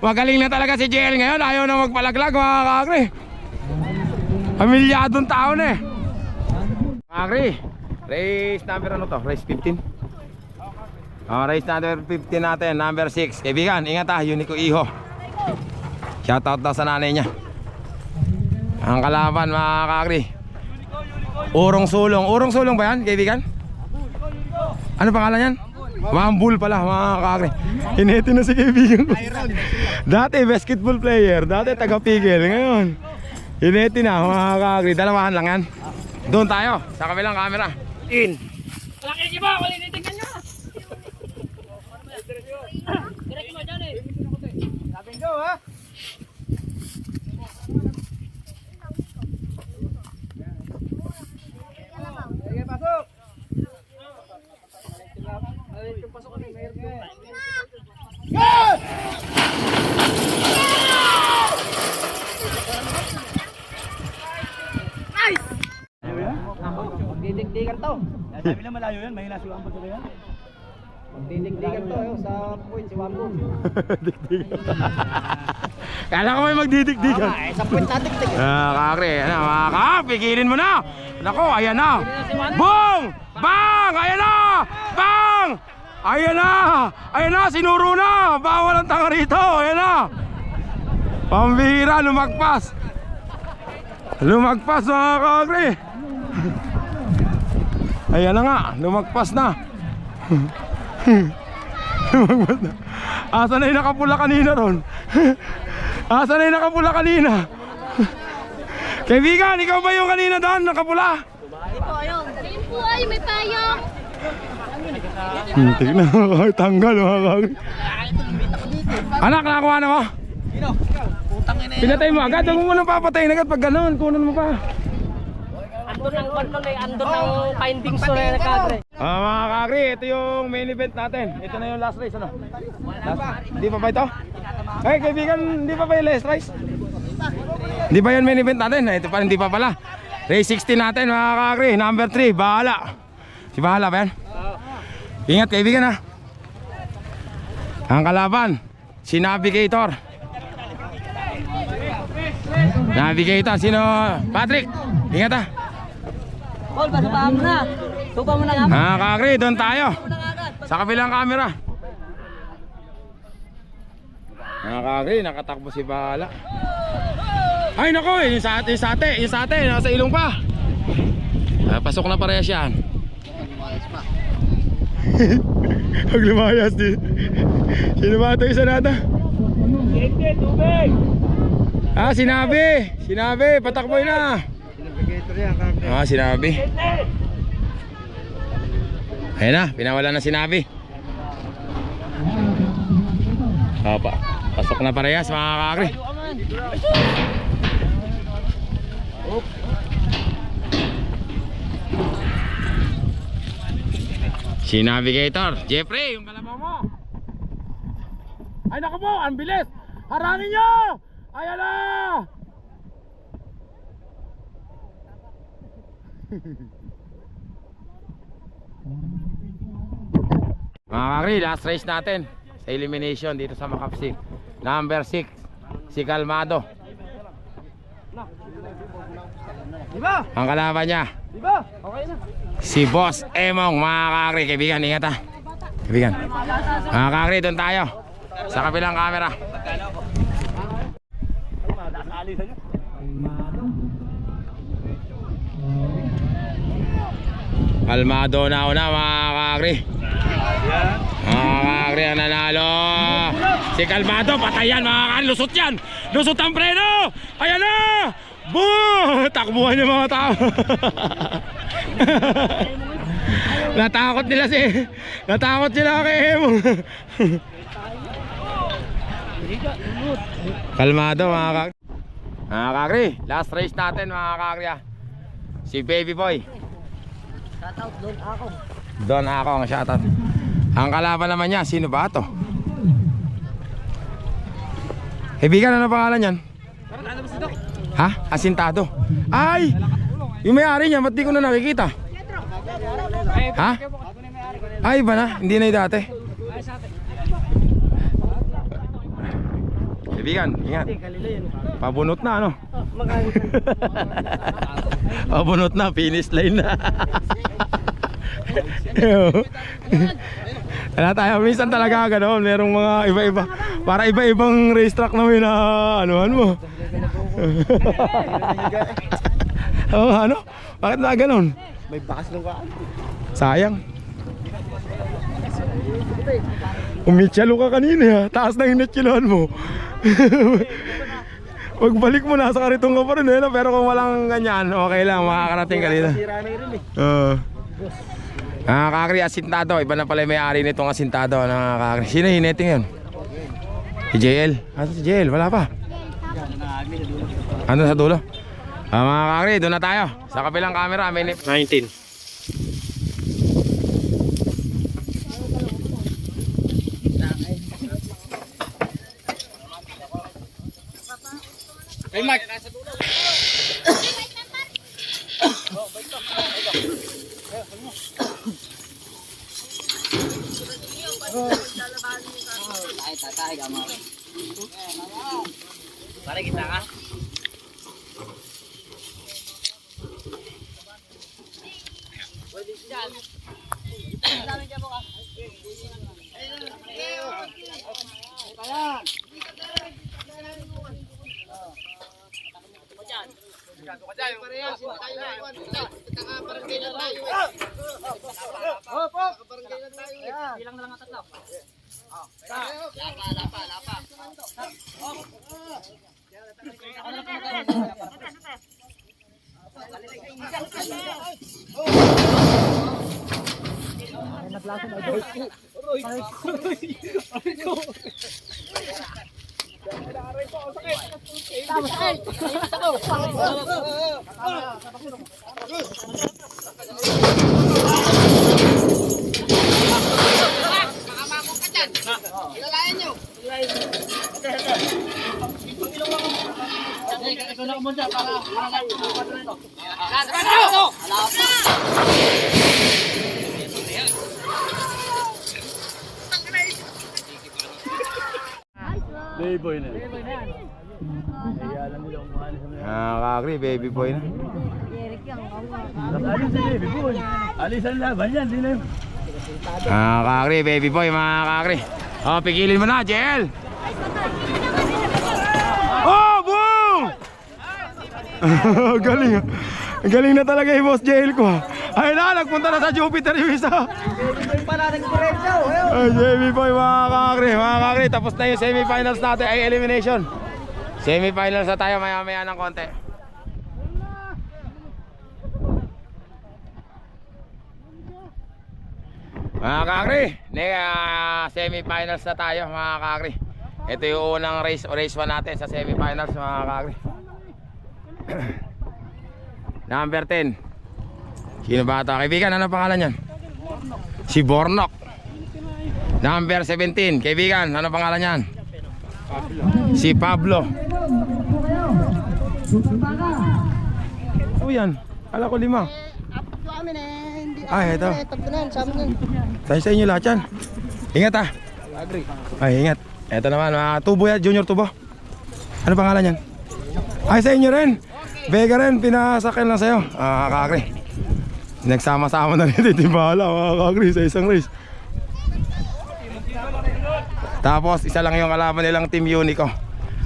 Magaling na talaga si JL ngayon. Ayaw na magpalaglag, mga kakri. Pamilyadong tao na eh. Kakri, race number ano to? Race 15? Race number 15 natin, number 6. Kaibigan, ingat ha, Unico Iho. Shoutout daw sa nanay niya. Ang kalaban mga kakri, Urong Sulong. Urong Sulong ba yan, kaibigan? Ano pangalan yan? Wambul pala mga kakri. Hinete na si kaibigan ko. Dati basketball player, dati taga-pigil. Ngayon hinete na mga kakri. Dalawahan lang yan. Doon tayo, sa kabilang camera. In. Laki niyo ba? Wala initignan niyo. Direct mo dyan eh. Labing go ha. Sige, pasok. Magdidikdikan to. Sabi lang malayo yan, mahina si Wambo talaga yan. Magdidikdikan to sa point si Wambo. Kala ko may magdidikdikan. Sa puwenta dik-dik. Kakri, ano, mga kak, pigilin mo na. Nako, ayan na. Boom! Bang! Ayan na! Bang! Ayan na! Ayan na, sinuro na! Bawal ang tanga rito, ayan na! Pambihira, lumagpas! Lumagpas mga kakri! Ayan na nga, lumagpas na! Lumagpas na! Asa na yung nakapula kanina ron? Asa na yung nakapula kanina? Kaibigan, ikaw ba yung kanina doon, nakapula? Ayun po ay, may payong. Tignan mo, tanggal mga kakri. Anak, nakakuha na mo? Pinatay mo agad, huwag mo munang papatayin agad pag gano'n, kunan mo pa. Andun ng bandol eh, andun ng findings to na kagre. Mga kakri, ito yung main event natin. Ito na yung last race, ano? Hindi pa ba ito? Ay, kaibigan, hindi pa ba yung last race? Hindi ba yung main event natin? Ito pa, hindi pa pala. Race 16 natin mga kakri, number 3, Bahala. Si Bahala ba yan? Ingat kaibigan ha. Ang kalaban, si Navigator. Navigator, sino? Patrick, ingat ha. Paul, basubahan mo na. Suba mo na nga. Mga kakri, doon tayo. Sa kabilang camera. Mga kakri, nakatakbo si Bahala. Ay nako, yung sate, nasa ilong pa. Pasok na parehas yan. Pag lumayas din. Sino ba ito isa nata? Sinabi, patakboy na. Sinabi. Ayun na, pinawala na sinabi. Pasok na parehas mga kakri. Si Navigator, Jeffrey, yung kalabaw mo. Ay naku po, ang bilis. Harangin nyo. Ayan na. Mga kakri, last race natin sa elimination dito sa Makapsik. Number 6, si Kalmado. Diba? Ang kalaban niya, Diba? Okay na. si Boss Emong. Mga kakri, kaibigan, ingat ha. Kaibigan, mga kakri, doon tayo sa kabilang camera. Kalmado na una mga kakri. Mga kakri ang nanalo. Si Kalmado, patayan mga kakri. Lusot yan. Lusot ang preno. Ayan na. Boom! Takbuhan yung mga tao. Natakot sila kay Emong. Kalmado mga kakri. Mga kakri, last race natin mga kakri. Si Baby Boy. Shoutout doon ako. Doon ako ang shoutout. Ang kalaban naman niya, sino ba ito? Kaibigan, ano pangalan yan? Ha? Asintado. Ay! Yung may-ari niya, ba't di ko na nakikita? Ha? Ay, iba na? Hindi na yung dati. Kaibigan, ingat. Pabunot na, ano? Pabunot na, finish line na. Wala tayo, minsan talaga ganoon. Merong mga iba-iba. Para iba-ibang racetrack na may na anuhan mo. Oh, ano? Bakit na ganoon? May bakas ng kaan. Sayang. Umityalo ka kanina ha. Taas na yung netkilohan mo. Pagbalik mo nasa karitong ka pa rin eh, pero kung walang ganyan, okay lang, makakarating ka dito. Sira na rin eh. Kakri, asintado. Iba na pala yung may-ari nitong asintado. Kakri. Sino yung netting yun? Si JL. Ano si JL? Wala pa. Ano sa dulo? Mga kakri, doon na tayo. Sa kabilang camera, may 19. Hey, Mark. Pare, kita ka. Bilang na lang ang tatlo. Lapa. Kakri, baby boy na. Alisan laban yan, di na yun. Kakri, baby boy, mga kakri. Oh, pigilin mo na, JL. Oh, boom! Galing. Galing na talaga yung boss JL ko. Ay na, nagpunta na sa Jupiter yung isa. Ay, baby boy, mga kakri. Tapos na yung semifinals natin, ay elimination. Semifinals na tayo, maya-maya ng konti. Mga kakri, semifinals na tayo, mga kakri. Ito yung unang race 1 natin sa semifinals, mga kakri. Number 10. Sino ba ito? Kaibigan, ano pangalan yan? Si Bornok. Number 17. Kaibigan, ano pangalan yan? Si Pablo. O yan, ala ko 5. Ay, ito. Sa inyo lahat yan. Ingat ah. Ay, ingat. Ito naman, tubo yan, junior tubo. Ano pangalan yan? Ay, sa inyo rin. Vega rin, pinasakyan lang sa'yo. Kakri. Nagsama-sama na rin ito, timbala, mga kakri, sa isang race. Tapos, isa lang yung kalaban nilang Team Unico.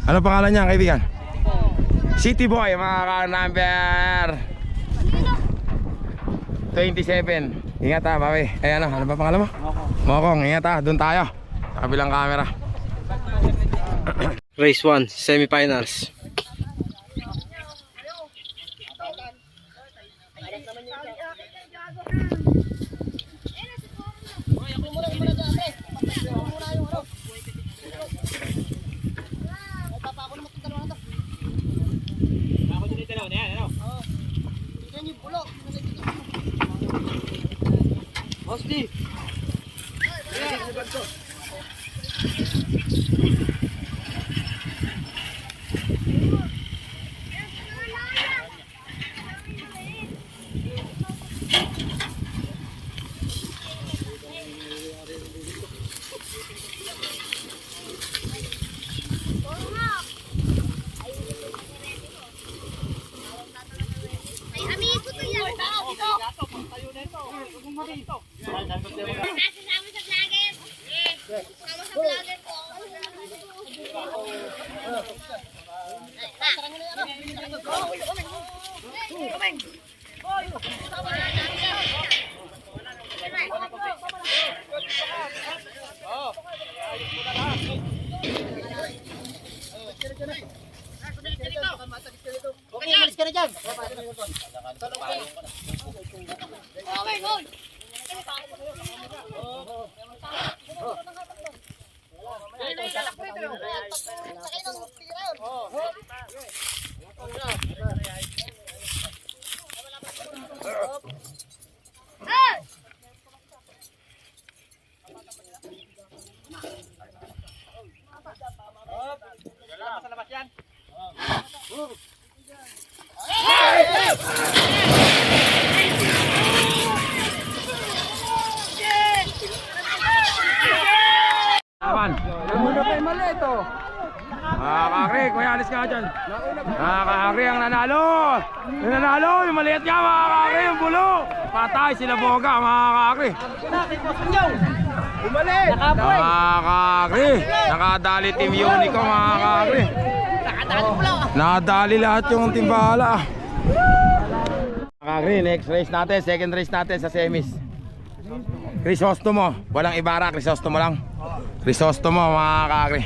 Ano pangalan niya, kaibigan? City Boy, mga number 27. Ingat ha, bawi. Ay ano ba pangalan mo? Mokong, ingat ha, dun tayo. Sa kabilang camera. Race 1, semifinals. Hosti. Amigo to yan. Sama sa vlogger. Sama sa vlogger po. Okay, malis ka na dyan. Okay, go. Laban. Mga kakri, kuya alis ka dyan. Mga kakri ang nanalo. Yung nanalo, yung maliit nga mga kakri, yung bulo. Patay sila Boga mga kakri. Mga kakri, nakadali Team Unico mga kakri. Nakadali lahat yung timbala. Mga kakri, next race natin, second race natin sa semis. Crisostomo, walang Ibarra, Crisostomo lang. Crisostomo mga kakri.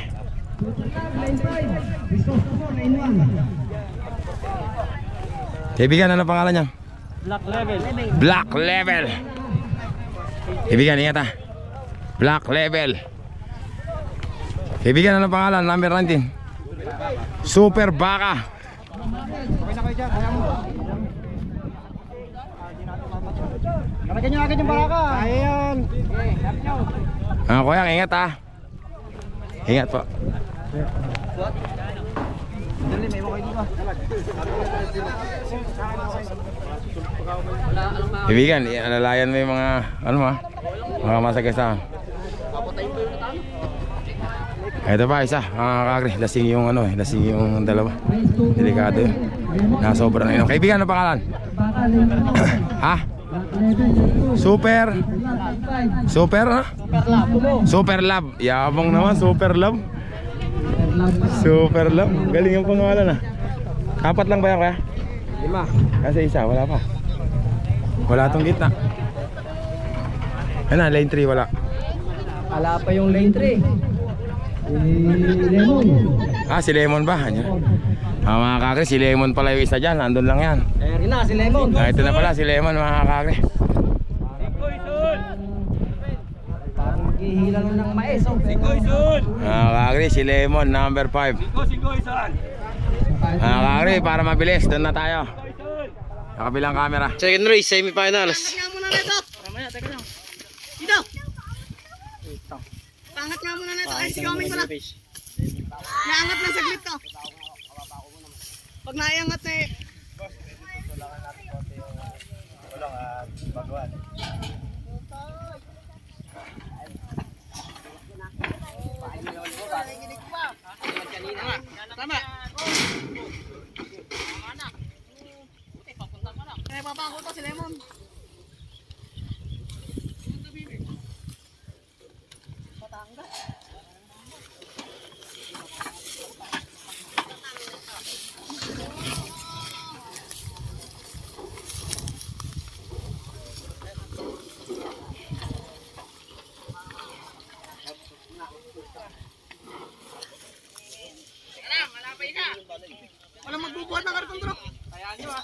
Kaibigan, ano pangalan niya? Black Level. Black Level. Kaibigan, ingat ha. Black Level. Kaibigan, ano pangalan? Number 19. Super Baka. Okay na kayo dyan, kaya mo. Kalagyan nyo agad yung baka. Kaya yan. Kuya, ingat ha. Ingat po. Dali, may mga hindi ba? Kaibigan, alalayan mo yung mga ano mga masagasahan. Ito pa isa, mga kakri, lasing yung ano lasing yung dalawa. Delikado yun. Nasobra na yun. Kaibigan, ano pangalan? Ha? Super ha? Super Love. Yabang naman, Super Love. Super Love. Galing yung pangalan ah. Apat lang ba yan kaya? 5. Kasi isa, wala pa. Wala tong gitna. Ano, lane 3 wala. Wala pa yung lane 3. Lemon. Si Lemon ba? Mga kakri, si Lemon pala yung isa dyan. Andun lang yan. Eri na si Lemon. Ito na pala si Lemon mga kakri. Parang maghihila ng mais. Mga kakri, si Lemon number 5. Mga kakri, para mabilis, doon na tayo. Sa kabilang camera. Second race, semi-finals. Pangat nga muna na ito. Dito. Pangat nga muna na ito. Ay, sigamin ko na. Naangat na saglit to. Pag naiangat na eh. Tama. Kaya papako to si Lemon. Walang magbubuhat ng karton bro. Kaya nyo ah.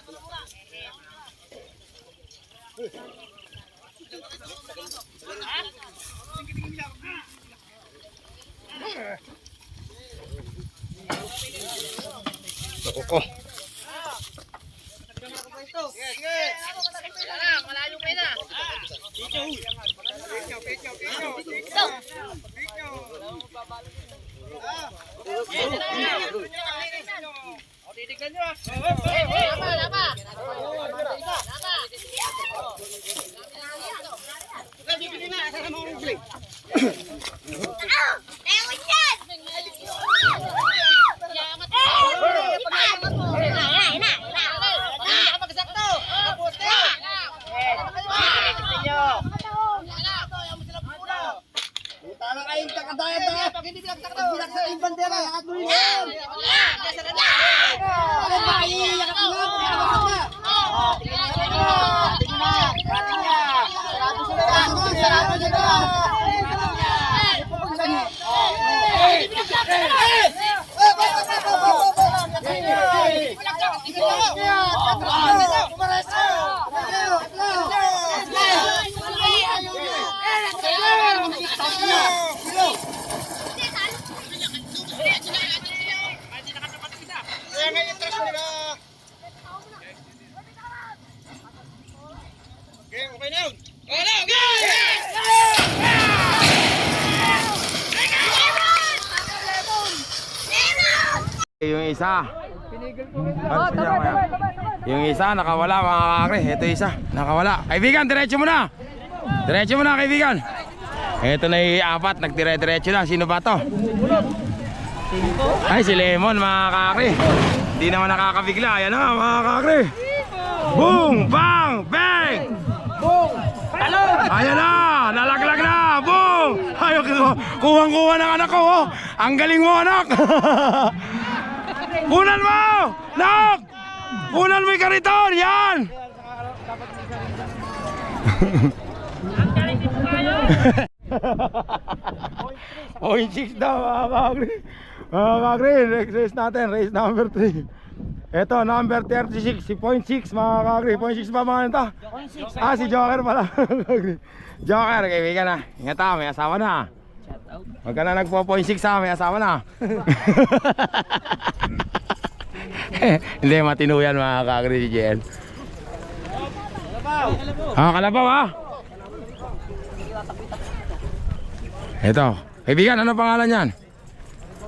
Ako. Malayo pa na. Titignan nyo ah. Lapa. Yung isa. Yung isa nakawala mga kakri. Ito isa, nakawala. Kaibigan, diretso mo na. Diretso mo na kaibigan. Ito na yung 4, nagdire-diretso na. Sino ba to? Ay, si Lemon mga kakri. Hindi naman nakakabigla. Ayan na mga kakri. Boom! Bang! Bang! Boom! Talon! Ayan na! Nalaglag na! Boom! Ay, kuwang-kuwa ng anak ko. Oh. Ang galing mo, anak! Punan mo! Nak! Punan mo yung kariton! Yan! Ang galing dito kayo. 0.6 daw mga kakri. Mga kakri, next race natin. Race number 3. Ito, number 36, si 0.6 mga kakri. 0.6 ba mga nito? Ah, si Joker pala. Joker, kaibigan na. Ingat ha, may asawa na. Huwag ka na nagpo 0.6 ha, may asawa na. Hindi, matino yan mga kakri si JL. Ah, kalabaw ha. Ito, kaibigan, ano pangalan yan?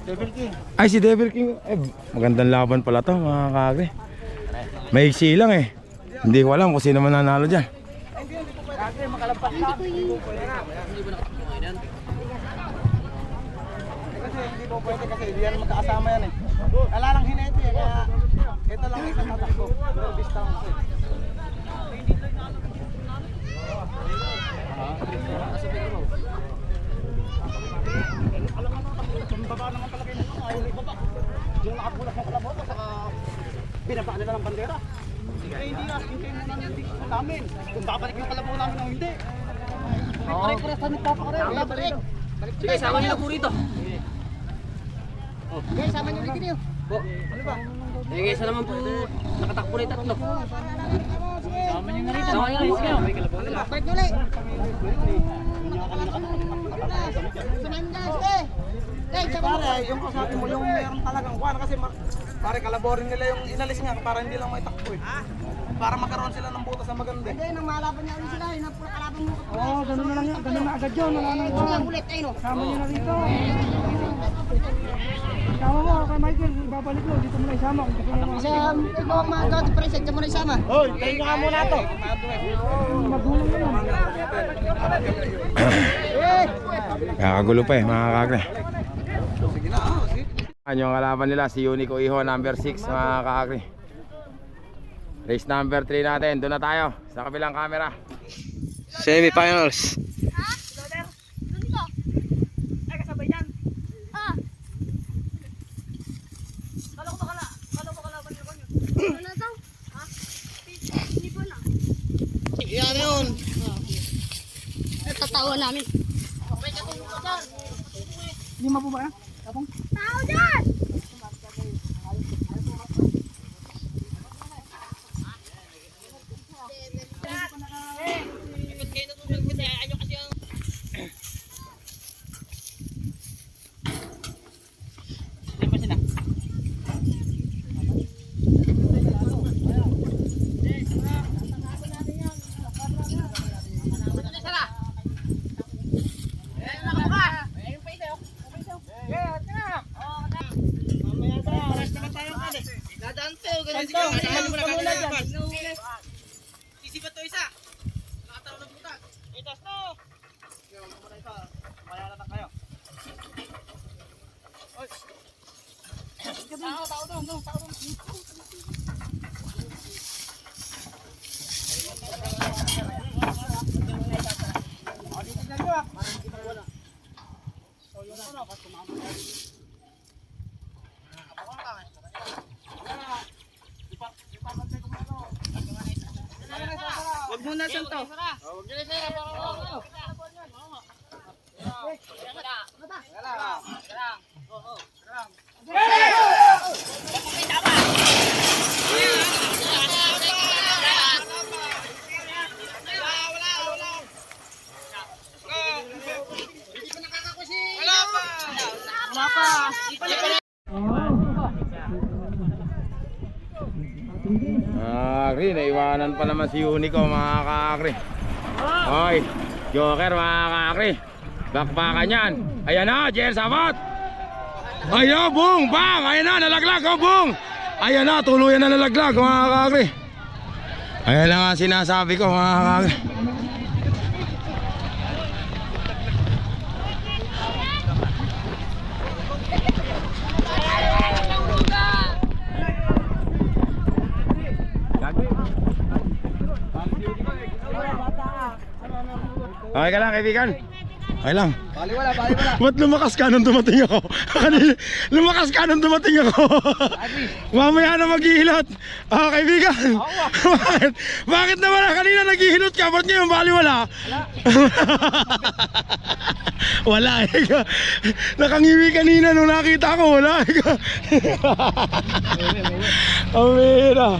Devil King. Ay, si Devil King. Eh, magandang laban pala to mga kakri. Maiksi lang eh. Hindi ko alam kung sino man nanalo dyan. Kakri, makalampas na. Kasi hindi po pwede kasi hindi yan magkakasama yan eh. Wala lang hinete eh, kaya ito lang isang tatakbo. Pero distance eh. Baba naman talaga yun. Ayaw na ibaba. Yung nakabulak ng kalabaw ko, saka binaba nila ng bandera. Hindi nga, hindi namin. Kung babalik yung kalabaw namin o hindi. Pare-pares kami papakareho. Balik. Sige, sama niyo na po rito. Okay, sama nyo ulit yun. Ano ba? Sige, isa naman po. Nakatakbo na yung tatlo. Sama niyo na rito. Sama niyo na rito. Balik nyo ulit. Pare, yung kasabi mo, yung meron talagang kuwan kasi pare kalaborin nila yung inalis nga para hindi lang may takbo eh. Para magkaroon sila ng butas na maganda. Hindi, nang malaban niya ulit sila, yun ang kalaban mo. Oo, ganun na lang yan, ganun na agad yun. Wala nang kuwan. Ulit, ayun o. Sama nyo na rito. Sama mo, kay Michael, ibabalik mo, dito mo na isama. Kasi ikaw ang mga difference, dito mo na isama. Hoy, tayo nga muna ito. Magulang na yan. Kakagulo pa eh mga kakri. Yung kalaban nila si Unico Iho number 6 mga kakri. Race number 3 natin. Doon na tayo sa kabilang camera. Semi-finals. Ay, kasabay yan. Ah. Kala ko kalaban niyo kanyo. Wala daw. Ha? Hindi po na. Yan yun. Tatawa namin. Okay, katulong ko dyan. Lima po ba yan? Tao dyan! Isipat to isa. Nakataw na butas. Itas no. Mayala na kayo. Tao doon. Wag muna santo. Kakri, naiwanan pa naman si Unico mga kakri. Hoy, Joker mga kakri. Bakbakan yan. Ayan na, JL Sabat. Ayan, boom, bang. Ayan na, nalaglag, oh, boom. Ayan na, tuluyan na nalaglag mga kakri. Ayan na nga sinasabi ko mga kakri. Okay ka lang, kaibigan? Okay lang. Baliwala, baliwala. Ba't lumakas ka nung dumating ako? Kanina, lumakas ka nung dumating ako. Mamaya na maghihilot. Kaibigan. Bakit? Bakit naman kanina naghihilot ka? Ba't ngayon baliwala? Wala eh. Nakangiwi kanina nung nakita ko. Wala eh. Amira.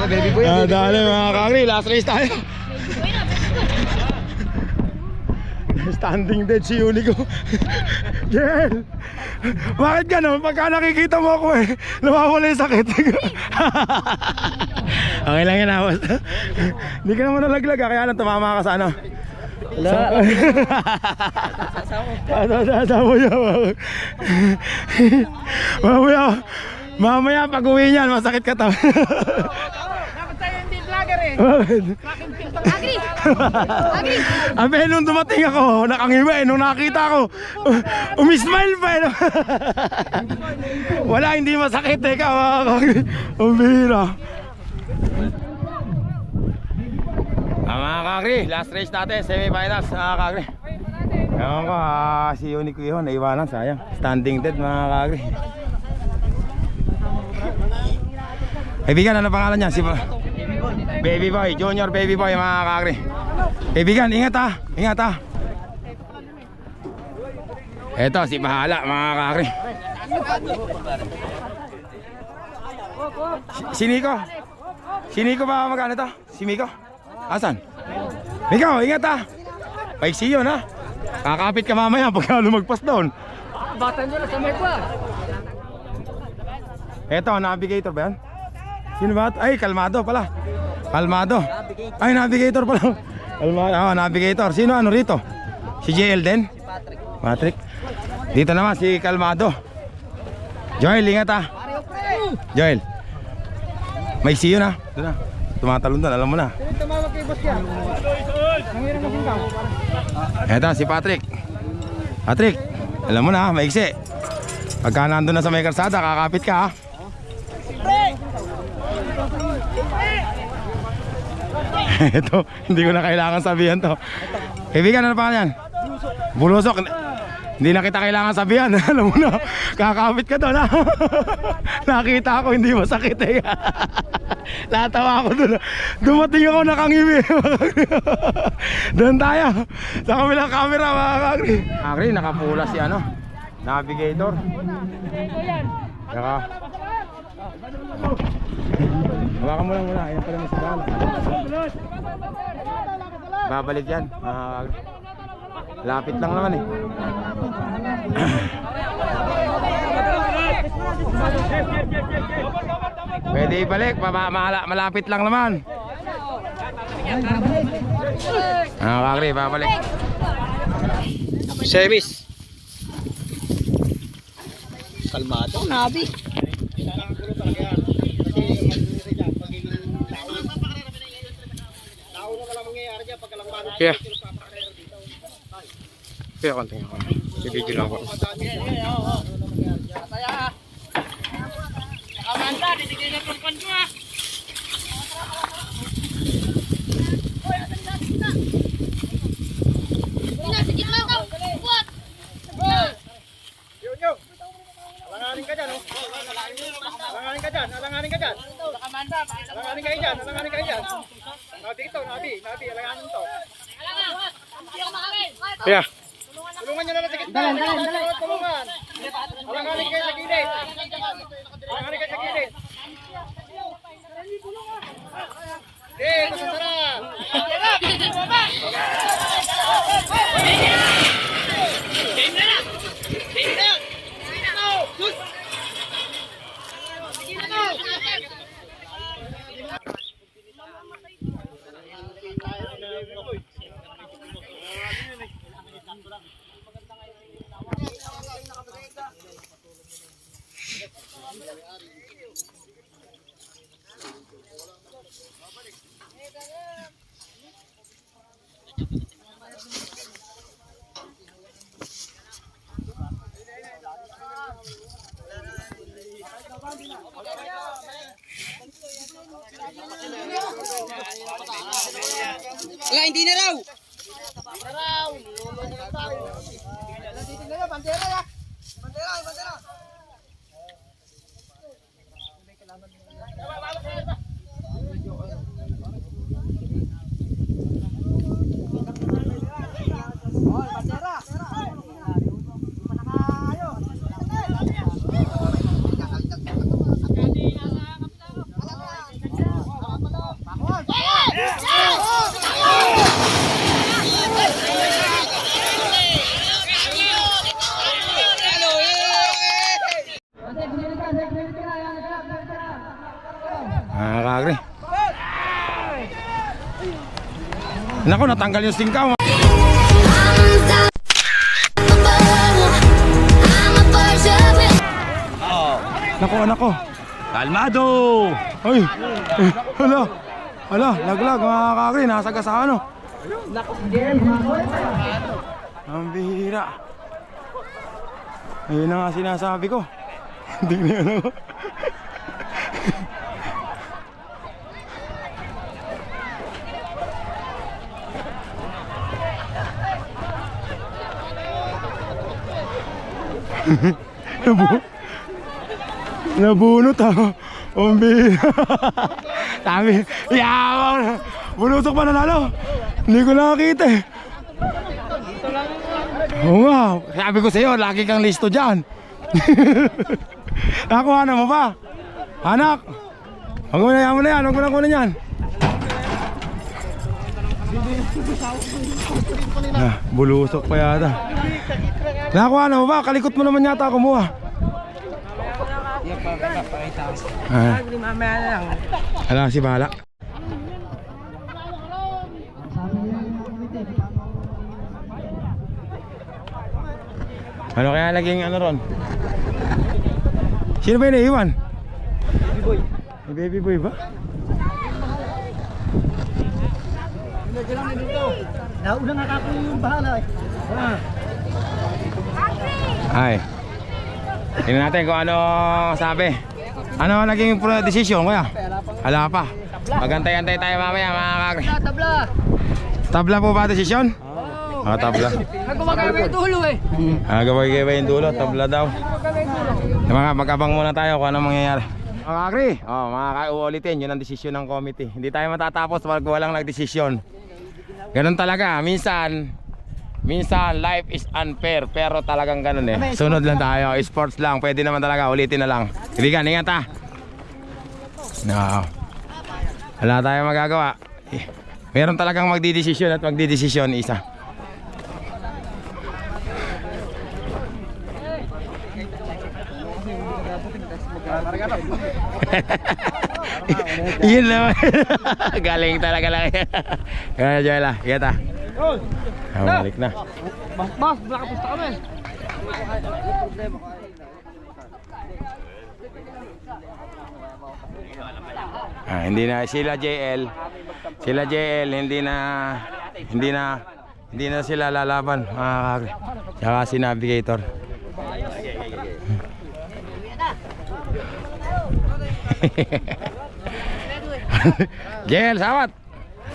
Baby boy. Dali mga kakri, last race tayo. Standing dead si Unico. Jen! Bakit gano'n? Pagka nakikita mo ako eh, nawawala yung sakit. Okay lang yan, Awas. Hindi ka naman nalaglag, kaya lang tumama ka sa ano. Wala. Sasama niya. Mamaya pag uwi niyan, masakit ka to. Agri! Agri! Abe, nung dumating ako, nakangiwi. Nung nakita ko, umismile pa eh. Wala, hindi masakit eh. Ang bihira. Mga kakri, last race natin, semi-finals mga kakri. Ewan ko, si Unico yun, naiwanan, sayang. Standing dead mga kakri. Kaibigan, ano pangalan niya? Si Baby Boy, Junior Baby Boy mga kakri. Kaibigan, ingat ha, ingat ha. Eto, si Bahala mga kakri. Si Nico. Si Nico ba magkano to? Si Miko? Asan? Miko, ingat ha. Paiksi yun ha. Kakapit ka mamaya pagka lumagpas doon. Bata nyo na sa may pa. Eto, navigator ba yan? Sino ba? Ay, Kalmado pala. Kalmado. Ay, navigator pala. Kalmado, navigator. Sino ano rito? Si JL din? Patrick. Dito naman si Kalmado. Joel, ingat ha. Joel. May see you na. Doon na. Tumatalon doon, alam mo na. Tumawag kay boss yan. Nangiram mo singkaw. Eto, si Patrick. Patrick, alam mo na, maiksi. Pagka nandun na sa may karsada, kakapit ka ha. Ito, hindi ko na kailangan sabihan to. Kaibigan, ano pa yan? Bulusok. Hindi na kita kailangan sabihan. Alam mo na, kakapit ka doon ha. Nakita ako, hindi masakit eh. Natawa ako doon. Dumating ako, nakangimi. Doon tayo. Sa kabilang camera mga kakri. Kakri, nakapula si ano, navigator. Saka hawakan mo lang muna, ayan pala si Bala. Babalik yan. Lapit lang naman eh. Pwede ibalik, malapit lang naman. Kakri, babalik. Service. Kalmado. Nabi. Kaya kaya konting ako. Bibigil ako. Amanda, disigay na pagpan ko ah. Sige lang daw. What? Alanganin ka dyan, oh. Alanganin ka dyan, alanganin ka dyan. Alanganin kayo dyan, alanganin kayo dyan. Dito, Nabi, alanganin to. Kaya Tulungan nyo na lang sa gitna. Tulungan. Alanganin kayo sa gilid. Alanganin kayo sa gilid. Ito sa sarap. Wala, hindi na raw. Kagre. Naku, natanggal yung stingkaw. Naku, anak ko. Kalmado! Ay, hala. Hala, laglag mga kagre. Nasagas sa ano. Ang bihira. Ayun na nga sinasabi ko. Hindi na yan ako. Nabunot ha. Umbi. Sabi, yawang. Bunutok pa nanalo. Hindi ko nakakita eh. Oo nga. Sabi ko sa'yo, lagi kang listo dyan. Nakuha na mo ba? Anak. Huwag mo na yan, huwag mo na kunin yan. Bulusok pa yata. Nakuha na mo ba? Kalikot mo naman yata kumuha. Ala si Bala. Ano kaya naging ano ron? Sino ba yung naiwan? Baby boy. Baby boy ba? Medyo lang dito. Nauna nga kako yung bahala eh. Ay. Tingnan natin kung ano sabi. Ano naging decision kuya? Hala pa. Magantay-antay tayo mamaya mga kagre. Tabla. Tabla po ba desisyon? Oo, tabla. Nagumagay yung dulo eh. Gaway-gaway yung dulo, tabla daw. Mga mag-abang muna tayo kung anong mangyayari. Mga kagre, uulitin, yun ang desisyon ng committee. Hindi tayo matatapos pag walang nagdesisyon. Ganun talaga, minsan life is unfair, pero talagang ganun eh. Sunod lang tayo, sports lang, pwede naman talaga, ulitin na lang. Kaibigan, ingat ha. No. Wala tayong magagawa. Meron talagang magdidesisyon at magdidesisyon isa. Yun naman. Galing talaga lang. Kaya Joel ah, ingat ah. Balik na. Boss, nakapusta kami. Hindi na sila JL hindi na sila lalaban mga kagre. Tsaka si Navigator. JL, sawat.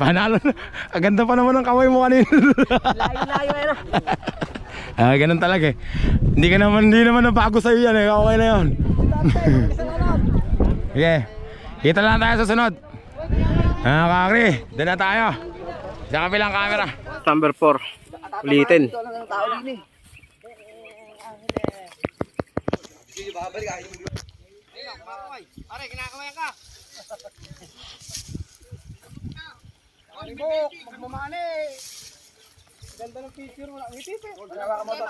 Panalo na. Ang ganda pa naman ng kamay mo kanina. Layo-layo eh. Ganun talaga eh. Hindi naman nabago sa'yo yan eh. Okay na yun. Okay. Kita lang tayo sa sunod. Kakri, doon na tayo. Sa kabilang camera. Number 4. Ulitin. Pare, kinakamayan ka. Magmamani. Ganda ng picture mo. Ngiti pa. Wala ka mo ta.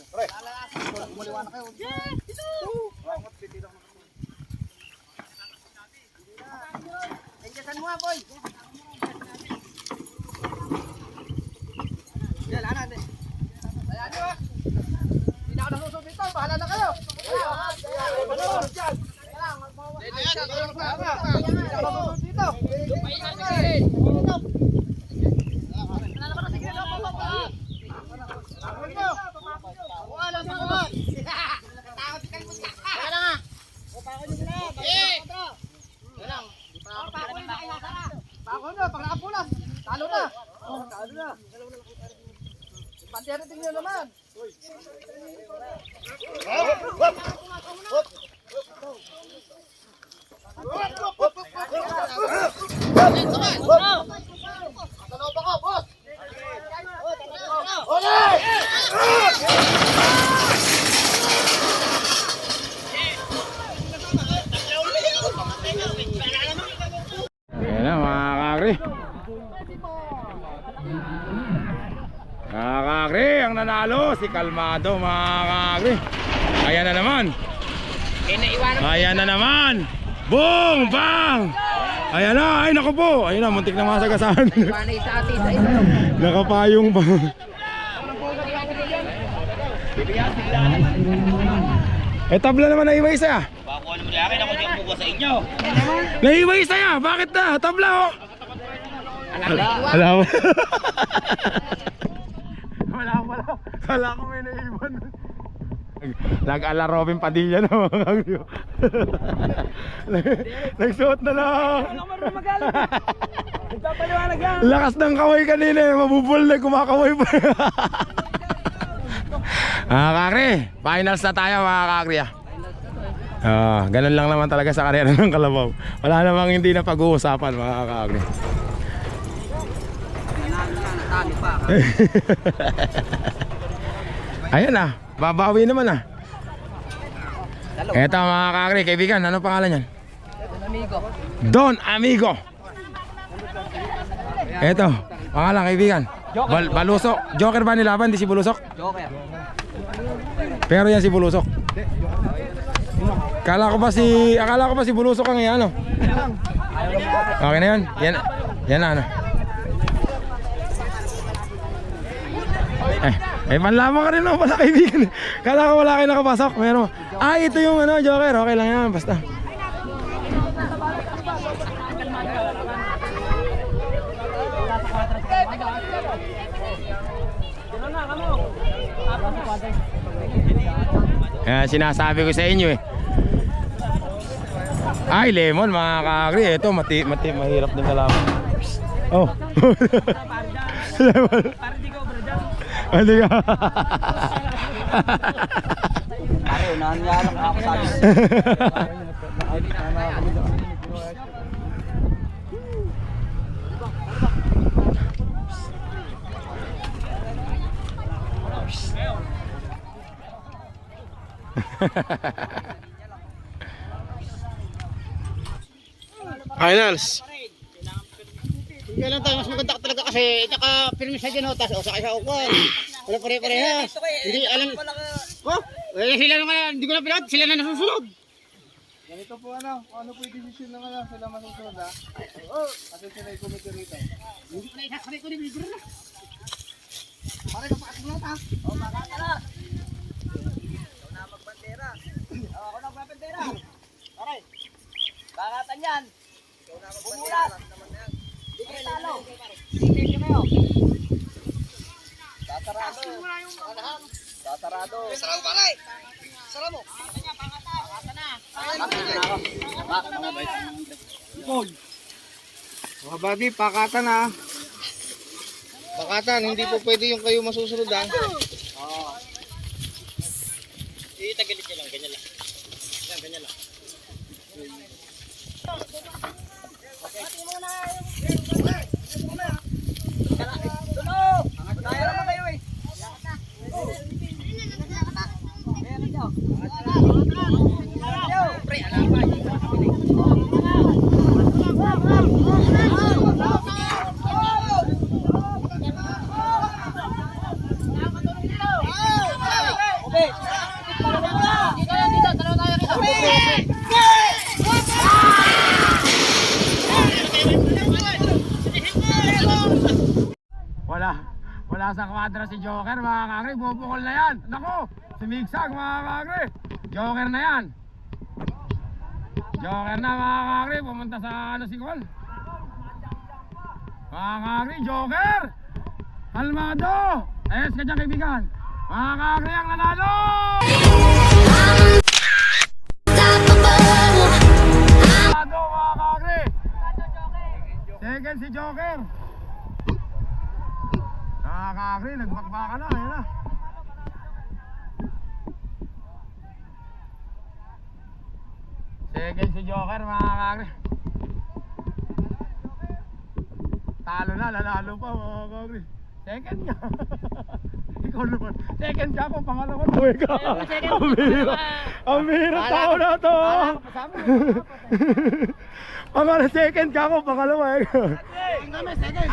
Pre. Muliwan na kayo. Enggesan mo nga, boy. Yan, anan eh. Ayan nyo ah. Hindi na ako nasusod dito. Bahala na kayo. Pag nakapulas, talo na. Talo na. Pantera din nyo naman. Ayan na mga kakri. Mga kakri, ang nanalo si Kalmado mga kakri. Ayan na naman. Ayan na naman. Boom! Bang! Ayan na, ay naku po. Ayan na, muntik na masagasaan. Nakapayong pa. Eh tabla naman na iba isa. Bako ano mo na akin, ako di ang buko sa inyo. Naiiba isa ya, bakit na? Tabla oh. Alam mo. Wala ko may naiiban. Nag-ala Robin Padilla na mga kagyo. Nagsuot na lang. Lakas ng kaway kanina eh, mabubul na kumakaway pa. Mga kakri, finals na tayo mga kakri ah. Ganun lang naman talaga sa karera ng Kalabaw. Wala namang hindi na pag-uusapan mga kakri. Ayan ah, babawi naman ah. Eto mga kakri, kaibigan, ano pangalan yan? Don Amigo. Eto, pangalan kaibigan. Balusok. Joker ba nilaban? Di si Bulusok? Joker. Pero yan si Bulusok. Akala ko ba si Bulusok ang yan ano? Okay na yan. Yan na ano. Panlaban ka rin no, pala kaibigan. Kala ko wala kayo nakapasok. Meron. Ito yung ano, Joker. Okay lang yan, basta. Sinasabi ko sa inyo eh. Ay, lemon mga kakri. Ito, mahirap din kalaban. Oh. Lemon. Hindi ka. Pare, unahan nga lang ako sabi. Finals. Kaya lang tayo, mas maganda ka talaga kasi naka-film sa dinotas o sakay sa ukol. Wala pare-pareha. Hindi alam. Oh, sila naman, hindi ko na pinag, sila na nasusunod. Ganito po ano po yung decision na lang sila masusunod ha. Kasi sila yung committee rito. Hindi ko na isasabay ko ni Bigro na. Pare, kapakasok na ta. O, makaka na. Ikaw na magbandera. Ako na magbandera. Pare, bakatan yan. Ikaw na magbandera. Alam naman na yan. Di kayo talo. Hindi kayo. Sasarado. Sasarado. Sarado pare. Sarado mo. Mga buddy, pakatan na. Pakatan, hindi po pwede yung kayo masusunod ha. Itagalit niya lang, ganyan lang. Ganyan lang. Kaya naman kayo eh. Wala sa kwadra si Joker mga kakri, bubukol na yan. Naku, sumigsag mga kakri. Joker na yan. Joker na mga kakri, pumunta sa ano si Kual. Mga kakri, Joker! Kalmado! Ayos ka dyan kaibigan. Mga kakri ang nanalo! Kalmado mga kakri. Second si Joker. Kakakri, nagbakbaka na, ayun na. Second si Joker, mga kakri. Talo na, nanalo pa, mga kakri. Second nga. Ikaw naman. Second ka ako, pangalawa. Uy ka. Ang bira. Ang bira, tao na to. Pangalawa, second ka ako, pangalawa. Kami, second.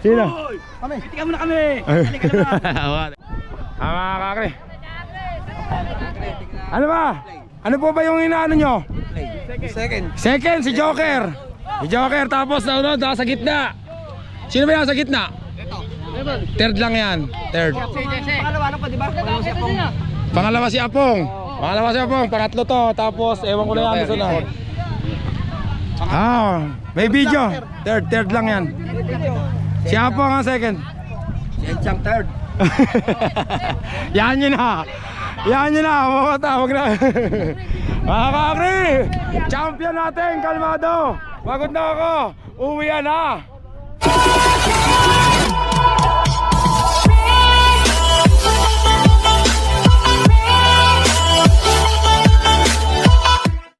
Sino? Kami. Tika muna kami. Mga kakri. Ano ba? Ano po ba yung inaano nyo? Second. Second, si Joker. Si Joker, tapos naunod, sa gitna. Sino ba yung sa gitna? Third lang yan. Third. Pangalawa ano pa, di ba? Pangalawa si Apong. Pangalawa si Apong. Pangalawa si Apong. Pangatlo to. Tapos, ewan ko na yan. Gusto na. May video. Third lang yan. Si Apong ang second. Siyang third. Yan yun na. Yan yun na. Huwag na. Mga kakri. Champion natin. Kalmado. Pagod na ako. Uwi na.